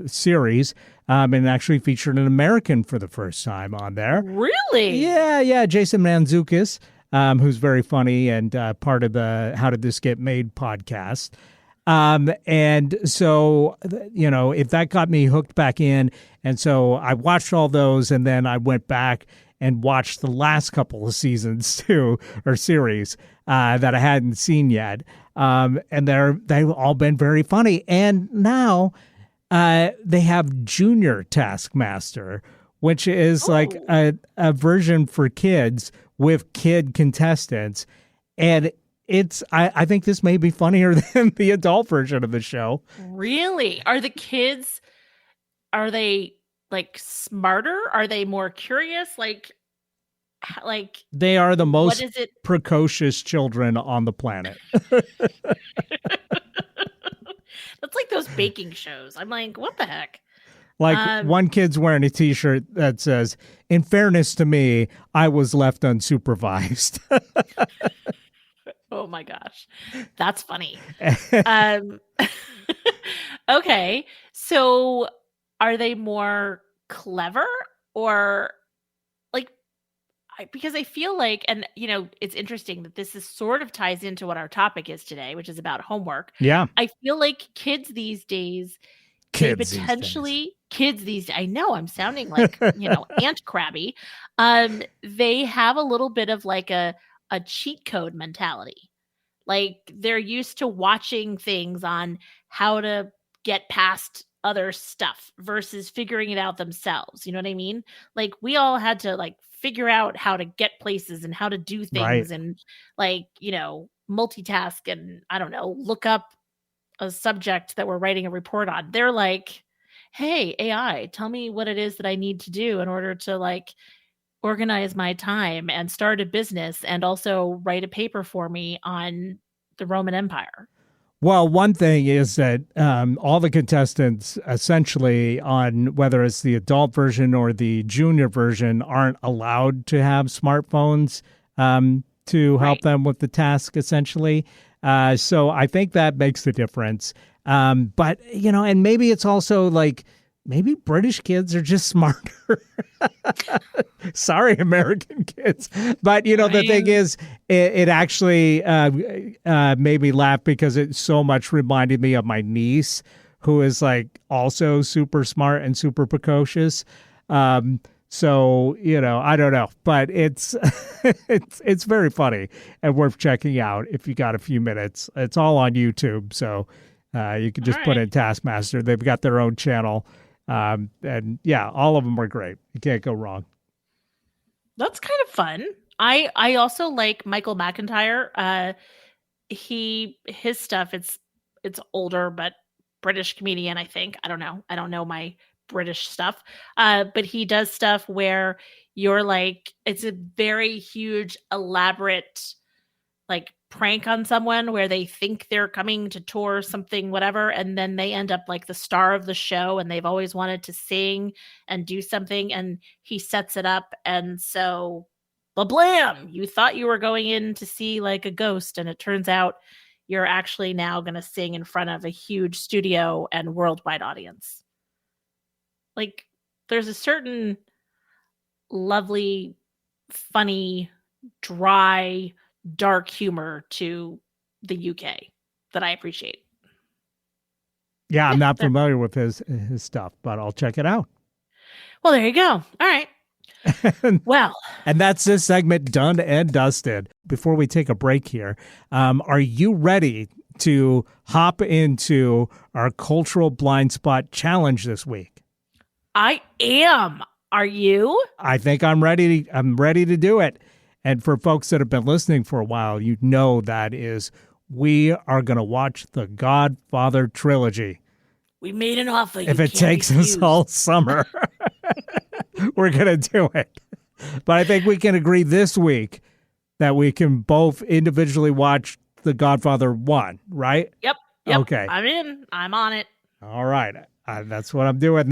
series. and actually featured an American for the first time on there. Really? Yeah. Jason Mantzoukas, who's very funny and part of the How Did This Get Made podcast. And so, if that got me hooked back in. And so I watched all those, and then I went back and watched the last couple of seasons too, or series that I hadn't seen yet. And they've all been very funny. And now they have Junior Taskmaster, which is like a version for kids with kid contestants. And I think this may be funnier than the adult version of the show. Really? Are the kids, are they like smarter? Are they more curious? Like They are the most what is it? precocious children on the planet. That's like those baking shows. I'm like, what the heck? Like one kid's wearing a T-shirt that says, "In fairness to me, I was left unsupervised." Oh my gosh. That's funny. Okay. So are they more clever or like, because I feel like, and it's interesting that this is sort of ties into what our topic is today, which is about homework. Yeah. I feel like kids these days, kids these days, I know I'm sounding like, Aunt Crabby. They have a little bit of like a cheat code mentality. Like they're used to watching things on how to get past other stuff versus figuring it out themselves. You know what I mean? Like we all had to like figure out how to get places and how to do things, and like, multitask and I don't know, look up a subject that we're writing a report on. They're like, hey, AI, tell me what it is that I need to do in order to like organize my time and start a business and also write a paper for me on the Roman Empire. Well, one thing is that all the contestants essentially on whether it's the adult version or the junior version aren't allowed to have smartphones to help them with the task essentially. So I think that makes the difference. But, and maybe it's also like, maybe British kids are just smarter. Sorry, American kids. But, the thing is, it actually made me laugh because it so much reminded me of my niece, who is like also super smart and super precocious. So, I don't know, but it's it's very funny and worth checking out if you got a few minutes. It's all on YouTube. So you can just put in Taskmaster. They've got their own channel. And yeah, all of them are great. You can't go wrong. That's kind of fun. I also like Michael McIntyre. His stuff, it's older, but British comedian, I think. I don't know my British stuff. But he does stuff where you're like, it's a very huge, elaborate, like prank on someone where they think they're coming to tour something, whatever, and then they end up like the star of the show and they've always wanted to sing and do something, and he sets it up, and so blam, you thought you were going in to see like a ghost, and it turns out you're actually now going to sing in front of a huge studio and worldwide audience. Like there's a certain lovely, funny, dry, dark humor to the UK that I appreciate. Yeah, I'm not familiar with his stuff, but I'll check it out. Well, there you go. All right. Well, and that's this segment done and dusted. Before we take a break here, are you ready to hop into our cultural blind spot challenge this week? I am. Are you? I think I'm ready. I'm ready to do it. And for folks that have been listening for a while, you know that is, we are going to watch the Godfather trilogy. We made an offer. If it takes us all summer, we're going to do it. But I think we can agree this week that we can both individually watch the Godfather 1, right? Yep. Okay. I'm in. I'm on it. All right. That's what I'm doing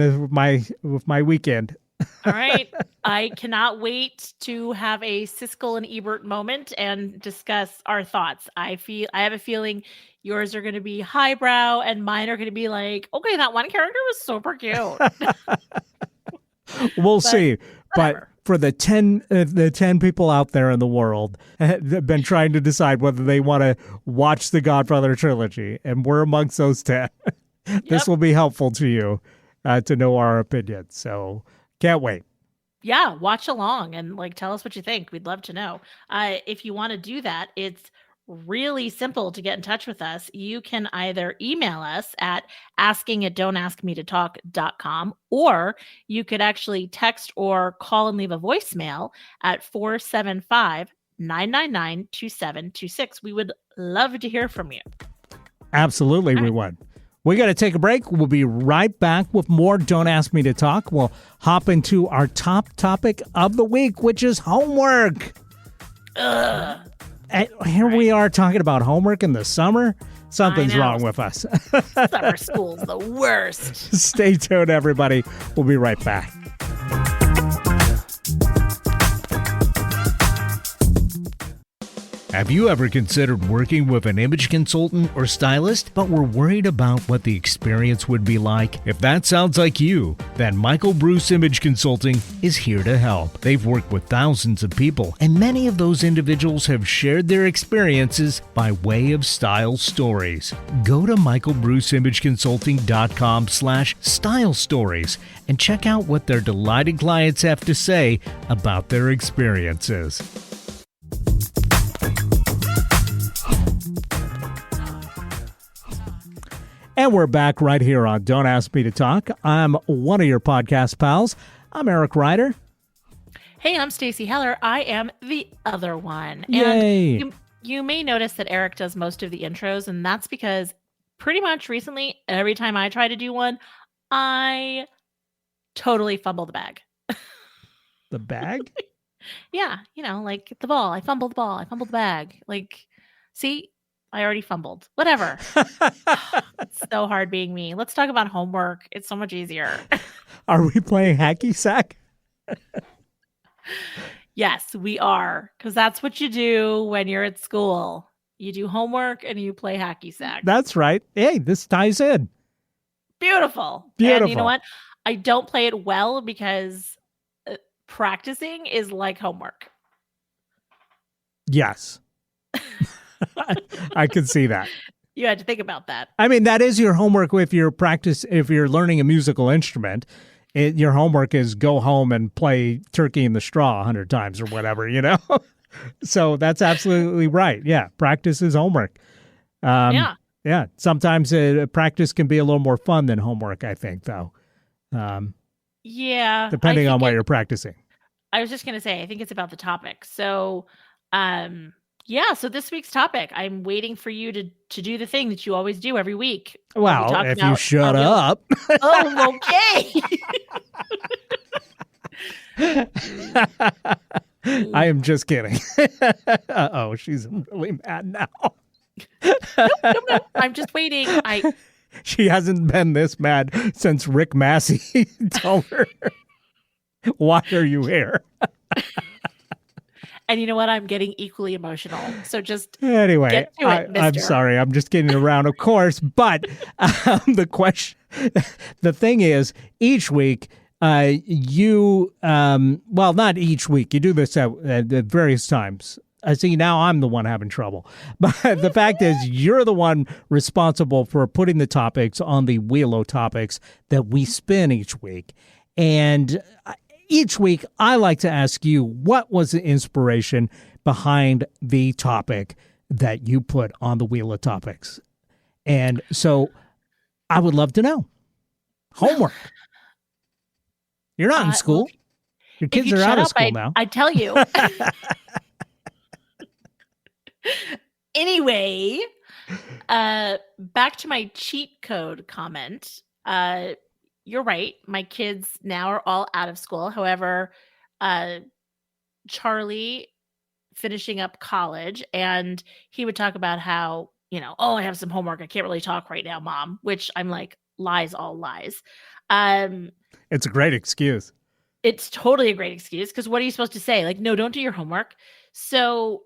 with my weekend. All right. I cannot wait to have a Siskel and Ebert moment and discuss our thoughts. I have a feeling yours are going to be highbrow and mine are going to be like, okay, that one character was super cute. We'll see. whatever. But for the 10 people out there in the world that have been trying to decide whether they want to watch the Godfather trilogy, and we're amongst those 10, this will be helpful to you to know our opinion. So can't wait. Yeah, watch along and like tell us what you think. We'd love to know. If you want to do that, it's really simple to get in touch with us. You can either email us at asking@don'taskmetotalk.com, or you could actually text or call and leave a voicemail at 475-999-2726. We would love to hear from you. Absolutely, we would. We got to take a break. We'll be right back with more Don't Ask Me to Talk. We'll hop into our top topic of the week, which is homework. Ugh. And here we are talking about homework in the summer. Something's I know. wrong with us. Summer school's the worst. Stay tuned, everybody. We'll be right back. Have you ever considered working with an image consultant or stylist, but were worried about what the experience would be like? If that sounds like you, then Michael Bruce Image Consulting is here to help. They've worked with thousands of people, and many of those individuals have shared their experiences by way of style stories. Go to michaelbruceimageconsulting.com/style stories and check out what their delighted clients have to say about their experiences. And we're back right here on Don't Ask Me to Talk. I'm one of your podcast pals. I'm Eric Ryder. Hey, I'm Stacey Heller. I am the other one. Yay. And you may notice that Eric does most of the intros, and that's because pretty much recently, every time I try to do one, I totally fumble the bag. The bag? Yeah, like the ball. I fumbled the ball. I fumbled the bag. Like, see, I already fumbled. Whatever. It's so hard being me. Let's talk about homework. It's so much easier. Are we playing hacky sack? Yes, we are. Because that's what you do when you're at school. You do homework and you play hacky sack. That's right. Hey, this ties in. Beautiful. And you know what? I don't play it well because practicing is like homework. Yes. I can see that. You had to think about that. I mean, that is your homework if you're learning a musical instrument. Your homework is go home and play Turkey in the Straw 100 times or whatever, So that's absolutely right. Yeah, practice is homework. Yeah. Sometimes practice can be a little more fun than homework, I think, though. Yeah. Depending on what you're practicing. I was just going to say, I think it's about the topic. So, so this week's topic, I'm waiting for you to do the thing that you always do every week. Well, if you shut up. Oh, okay. I am just kidding. Uh-oh, she's really mad now. No. I'm just waiting. She hasn't been this mad since Rick Massey told her, "Why are you here?" And you know what? I'm getting equally emotional. So just anyway, get to it, mister. I'm sorry. I'm just kidding around, of course. But the thing is, each week, not each week. You do this at various times. I see now I'm the one having trouble. But the fact is, you're the one responsible for putting the topics on the wheel of topics that we spin each week. And each week, I like to ask you, what was the inspiration behind the topic that you put on the wheel of topics? And so I would love to know. Homework. You're not in school. Your kids are out of school now. I tell you. Anyway, back to my cheat code comment. You're right. My kids now are all out of school. However, Charlie finishing up college, and he would talk about how, I have some homework. I can't really talk right now, Mom, which I'm like, lies, all lies. It's a great excuse. it's totally a great excuse because what are you supposed to say? Like, no, don't do your homework. So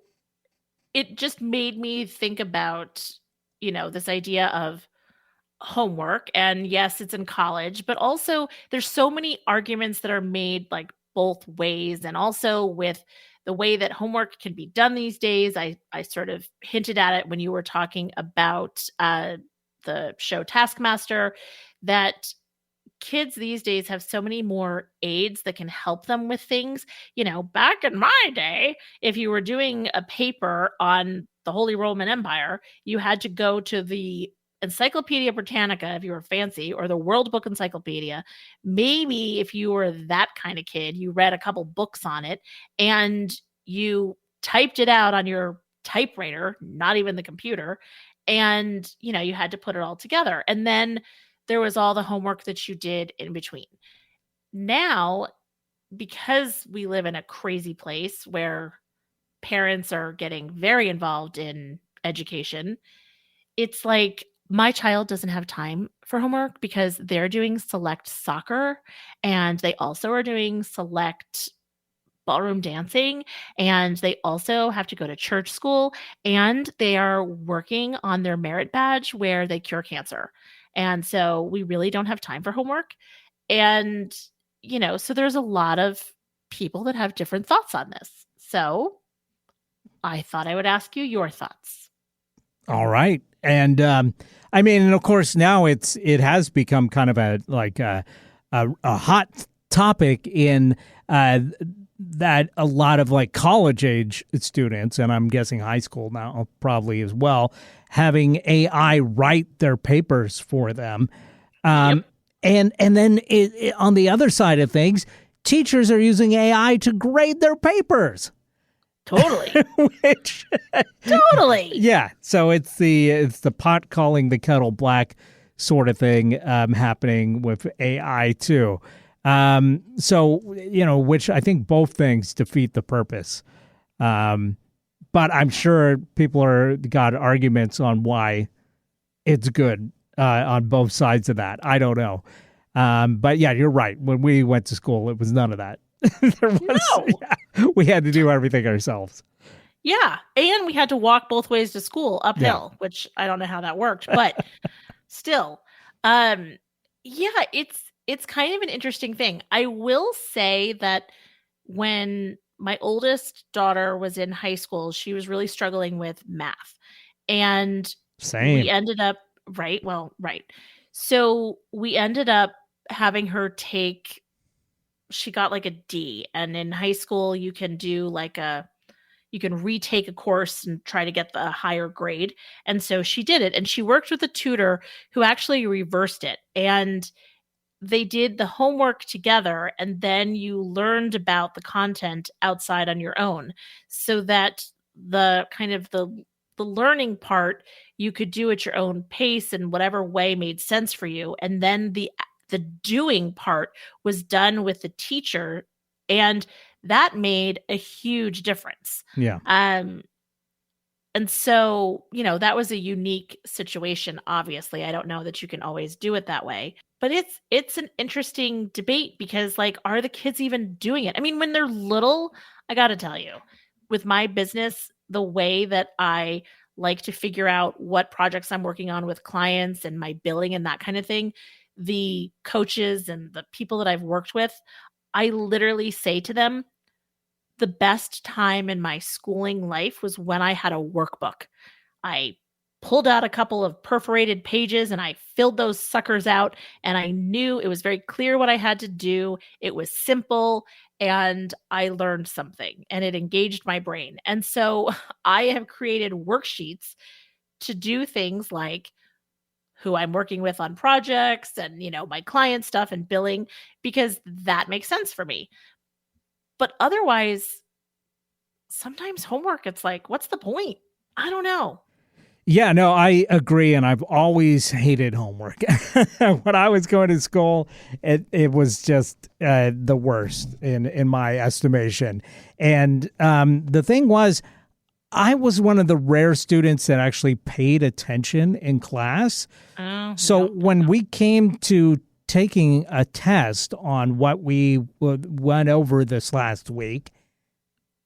it just made me think about, this idea of homework. And yes, it's in college, but also there's so many arguments that are made like both ways. And also with the way that homework can be done these days, I sort of hinted at it when you were talking about the show Taskmaster, that kids these days have so many more aids that can help them with things. Back in my day, if you were doing a paper on the Holy Roman Empire, you had to go to the Encyclopedia Britannica if you were fancy, or the World Book Encyclopedia. Maybe if you were that kind of kid, you read a couple books on it and you typed it out on your typewriter, not even the computer. And, you had to put it all together. And then there was all the homework that you did in between. Now, because we live in a crazy place where parents are getting very involved in education, it's like my child doesn't have time for homework because they're doing select soccer and they also are doing select ballroom dancing, and they also have to go to church school, and they are working on their merit badge where they cure cancer. And so we really don't have time for homework. And, so there's a lot of people that have different thoughts on this. So I thought I would ask you your thoughts. All right. And and of course now it has become kind of a hot topic in that a lot of like college age students, and I'm guessing high school now probably as well, having AI write their papers for them. Yep. And then on the other side of things, teachers are using AI to grade their papers. Totally. Totally. Yeah. So it's the pot calling the kettle black sort of thing happening with AI too. Which I think both things defeat the purpose. But I'm sure people got arguments on why it's good on both sides of that. I don't know. But yeah, you're right. When we went to school, it was none of that. We had to do everything ourselves. Yeah. And we had to walk both ways to school uphill, which I don't know how that worked, but still, it's kind of an interesting thing. I will say that when my oldest daughter was in high school, she was really struggling with math. And Same. We ended up, right. So we ended up having her she got like a D. And in high school, you can do you can retake a course and try to get the higher grade. And so she did it. And she worked with a tutor who actually reversed it. And they did the homework together, and then you learned about the content outside on your own, so that the kind of the learning part you could do at your own pace in whatever way made sense for you. And then the doing part was done with the teacher, and that made a huge difference. Yeah. And so, that was a unique situation. Obviously, I don't know that you can always do it that way, but it's an interesting debate because are the kids even doing it? I mean, when they're little, I got to tell you, with my business, the way that I like to figure out what projects I'm working on with clients and my billing and that kind of thing, the coaches and the people that I've worked with, I literally say to them, the best time in my schooling life was when I had a workbook. I pulled out a couple of perforated pages and I filled those suckers out, and I knew it was very clear what I had to do. It was simple, and I learned something, and it engaged my brain. And so I have created worksheets to do things like who I'm working with on projects and, my client stuff and billing, because that makes sense for me. But otherwise, sometimes homework, it's like, what's the point? I don't know. Yeah, no, I agree. And I've always hated homework. When I was going to school, it was just the worst in my estimation. And the thing was, I was one of the rare students that actually paid attention in class. So when we came to taking a test on what we went over this last week,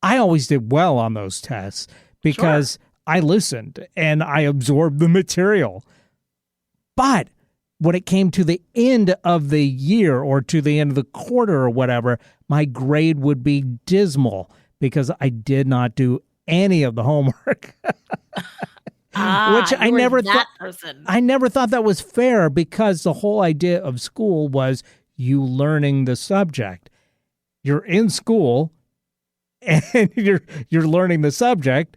I always did well on those tests because I listened and I absorbed the material. But when it came to the end of the year or to the end of the quarter or whatever, my grade would be dismal because I did not do any of the homework. Which I never thought. I never thought that was fair because the whole idea of school was you learning the subject. You're in school and you're learning the subject.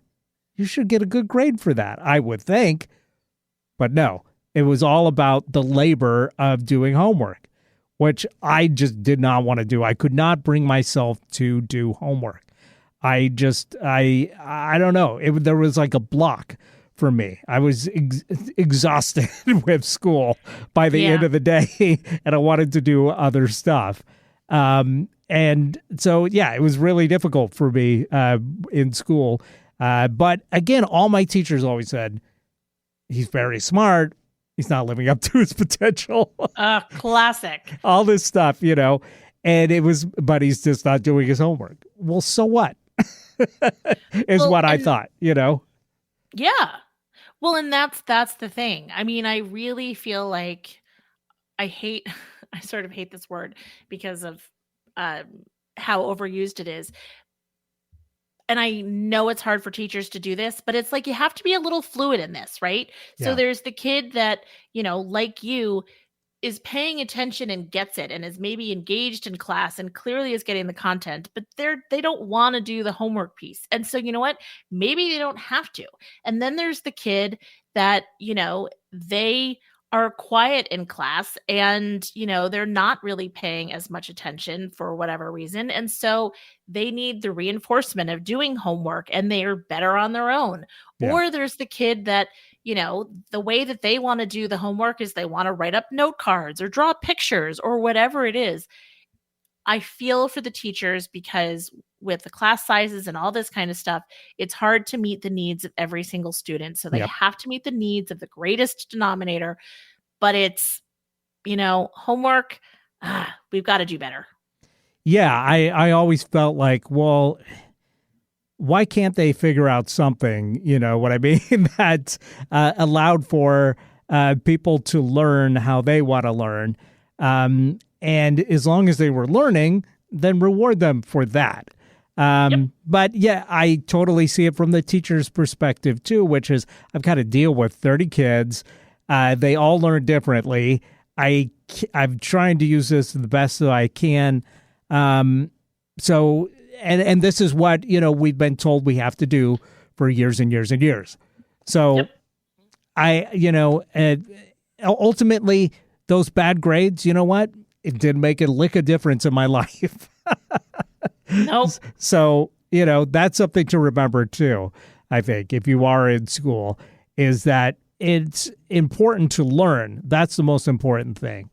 You should get a good grade for that, I would think. But no, it was all about the labor of doing homework, which I just did not want to do. I could not bring myself to do homework. I don't know. There was like a block for me. I was exhausted with school by the end of the day, and I wanted to do other stuff. And so, it was really difficult for me in school. But again, all my teachers always said, he's very smart. He's not living up to his potential. Classic. All this stuff, and but he's just not doing his homework. Well, so what? What I thought, Yeah. Well, and that's the thing. I mean, I really feel like I sort of hate this word because of how overused it is. And I know it's hard for teachers to do this, but it's like you have to be a little fluid in this, right? Yeah. So there's the kid that, like you, is paying attention and gets it and is maybe engaged in class and clearly is getting the content, but they don't want to do the homework piece. And so, you know what? Maybe they don't have to. And then there's the kid that, they are quiet in class and, they're not really paying as much attention for whatever reason. And so they need the reinforcement of doing homework and they are better on their own. Yeah. Or there's the kid that, the way that they want to do the homework is they want to write up note cards or draw pictures or whatever it is. I feel for the teachers because with the class sizes and all this kind of stuff, it's hard to meet the needs of every single student. So they have to meet the needs of the greatest denominator, but it's, homework, we've got to do better. Yeah, I always felt like, well, why can't they figure out something, what I mean, that allowed for people to learn how they want to learn. And as long as they were learning, then reward them for that. But I totally see it from the teacher's perspective too, which is I've got to deal with 30 kids. They all learn differently. I'm trying to use this the best that I can. So, and this is what, we've been told we have to do for years and years and years. So ultimately those bad grades, you know what? It didn't make a lick of difference in my life. Nope. So, that's something to remember too, I think, if you are in school, is that it's important to learn. That's the most important thing.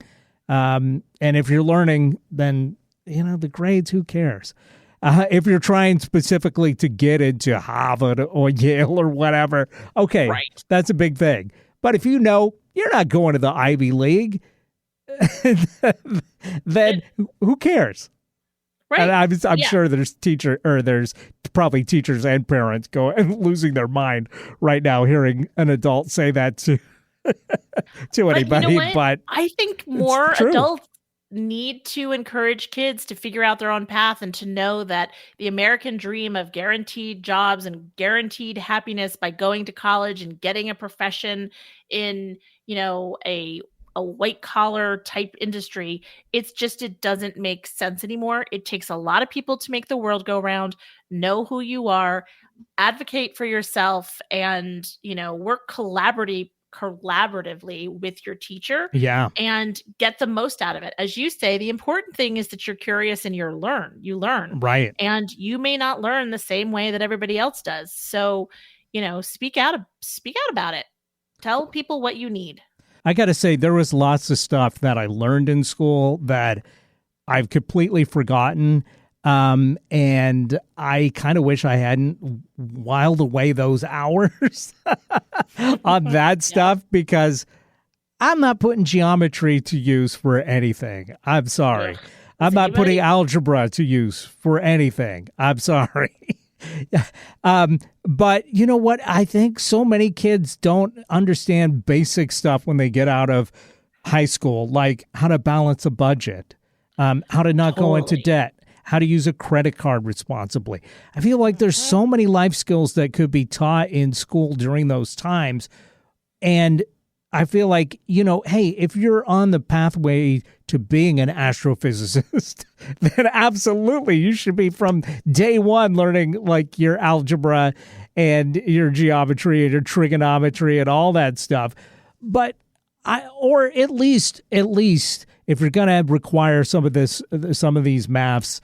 And if you're learning, then, the grades, who cares? If you're trying specifically to get into Harvard or Yale or whatever, okay, right. That's a big thing. But if you're not going to the Ivy League, then who cares? Right. And I'm sure there's probably teachers and parents losing their mind right now hearing an adult say that to anybody. But I think more adults need to encourage kids to figure out their own path and to know that the American dream of guaranteed jobs and guaranteed happiness by going to college and getting a profession in, a white collar type industry, it doesn't make sense anymore. It takes a lot of people to make the world go round. Know who you are, advocate for yourself, and, work collaboratively with your teacher. Yeah. And get the most out of it. As you say, the important thing is that you're curious and you learn. Right. And you may not learn the same way that everybody else does. So, speak out about it. Tell people what you need. I got to say, there was lots of stuff that I learned in school that I've completely forgotten. And I kind of wish I hadn't whiled away those hours on that stuff because I'm not putting geometry to use for anything. I'm sorry. I'm not putting algebra to use for anything. I'm sorry. But you know what? I think so many kids don't understand basic stuff when they get out of high school, like how to balance a budget, how to not go into debt, how to use a credit card responsibly. I feel like there's so many life skills that could be taught in school during those times. And I feel like, hey, if you're on the pathway to being an astrophysicist, then absolutely you should be from day one learning like your algebra and your geometry and your trigonometry and all that stuff. But or at least if you're going to require some of these maths,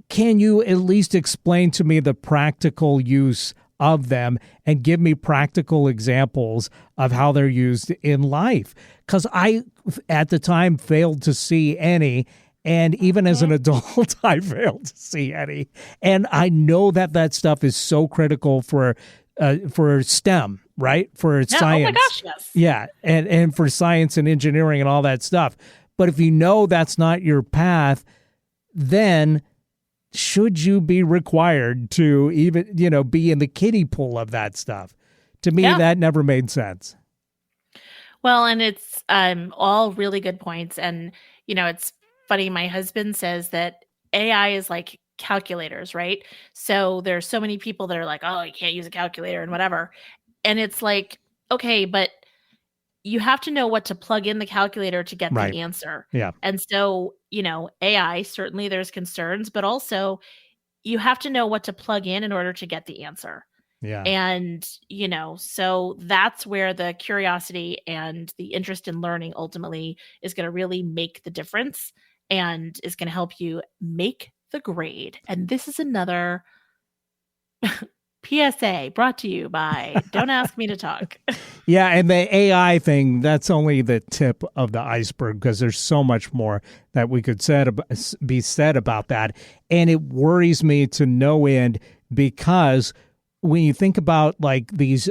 can you at least explain to me the practical use of them and give me practical examples of how they're used in life? Because I, at the time, failed to see any. And even as an adult, I failed to see any. And I know that stuff is so critical for STEM, right? For science. Oh my gosh, yes. Yeah, and for science and engineering and all that stuff. But if you know that's not your path, then should you be required to even, be in the kiddie pool of that stuff? To me, that never made sense. Well, and it's all really good points. And, it's funny. My husband says that AI is like calculators, right? So there's so many people that are like, oh, you can't use a calculator and whatever. And it's like, okay, but you have to know what to plug in the calculator to get the answer. Yeah. And so, AI, certainly there's concerns, but also you have to know what to plug in order to get the answer. Yeah. And, so that's where the curiosity and the interest in learning ultimately is going to really make the difference and is going to help you make the grade. And this is another PSA brought to you by Don't Ask Me to Talk. Yeah, and the AI thing, that's only the tip of the iceberg because there's so much more that we could be said about that. And it worries me to no end because when you think about like these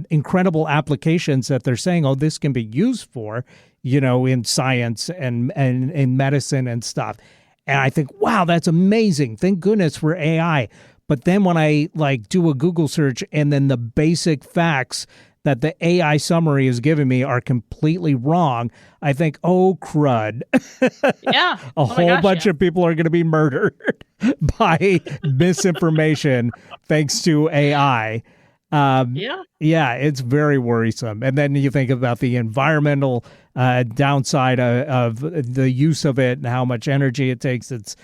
incredible applications that they're saying, oh, this can be used for, in science and in medicine and stuff. And I think, wow, that's amazing. Thank goodness for AI. But then when I do a Google search and then the basic facts that the AI summary is giving me are completely wrong, I think, oh, crud. Yeah. A whole bunch of people are going to be murdered by misinformation thanks to AI. Yeah, it's very worrisome. And then you think about the environmental downside of the use of it and how much energy it takes. It's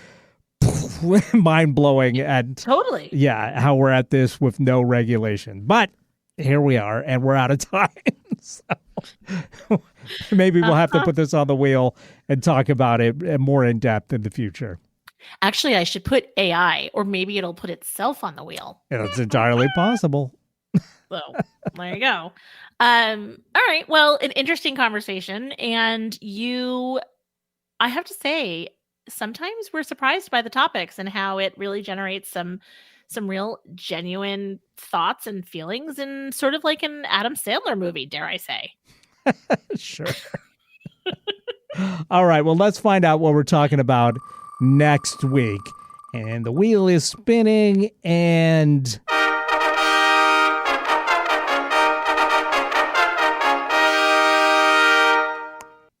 mind-blowing. And totally. Yeah, how we're at this with no regulation. But here we are, and we're out of time. So maybe we'll have to put this on the wheel and talk about it more in depth in the future. Actually, I should put AI, or maybe it'll put itself on the wheel. It's entirely possible. So there you go. All right. Well, an interesting conversation. And I have to say, sometimes we're surprised by the topics and how it really generates some real genuine thoughts and feelings, and sort of like an Adam Sandler movie, dare I say. Sure. All right. Well, let's find out what we're talking about next week. And the wheel is spinning, and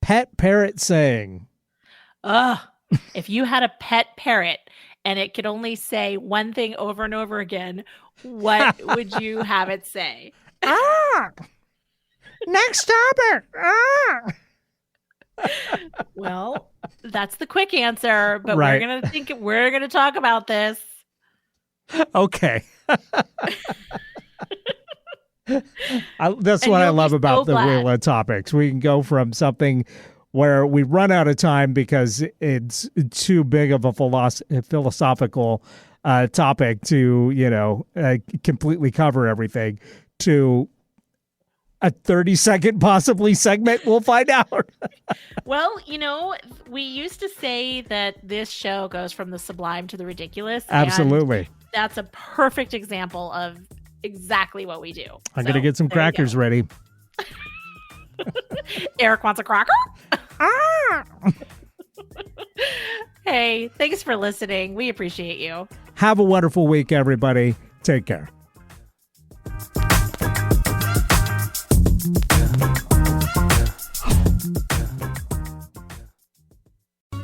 pet parrot saying. If you had a pet parrot and it could only say one thing over and over again, what would you have it say? Next topic. Well, that's the quick answer, but Right. we're gonna talk about this. Okay. That's And what I you'll be love about so the glad. wheel of topics. We can go from something where we run out of time because it's too big of a philosophical topic to, completely cover everything, to a 30-second possibly segment. We'll find out. Well, we used to say that this show goes from the sublime to the ridiculous. and Absolutely. that's a perfect example of exactly what we do. I'm going to get some crackers ready. Eric wants a cracker. Hey, thanks for listening. We appreciate you. Have a wonderful week, everybody. Take care.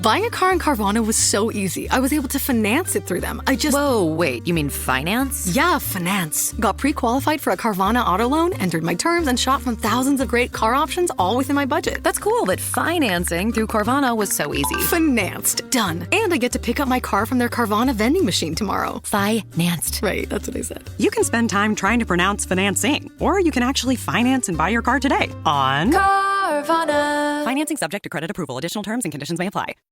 Buying a car in Carvana was so easy. I was able to finance it through them. Whoa, wait, you mean finance? Yeah, finance. Got pre-qualified for a Carvana auto loan, entered my terms, and shot from thousands of great car options all within my budget. That's cool that financing through Carvana was so easy. Financed. Done. And I get to pick up my car from their Carvana vending machine tomorrow. Financed. Right, that's what I said. You can spend time trying to pronounce financing, or you can actually finance and buy your car today on Carvana. Financing subject to credit approval. Additional terms and conditions may apply.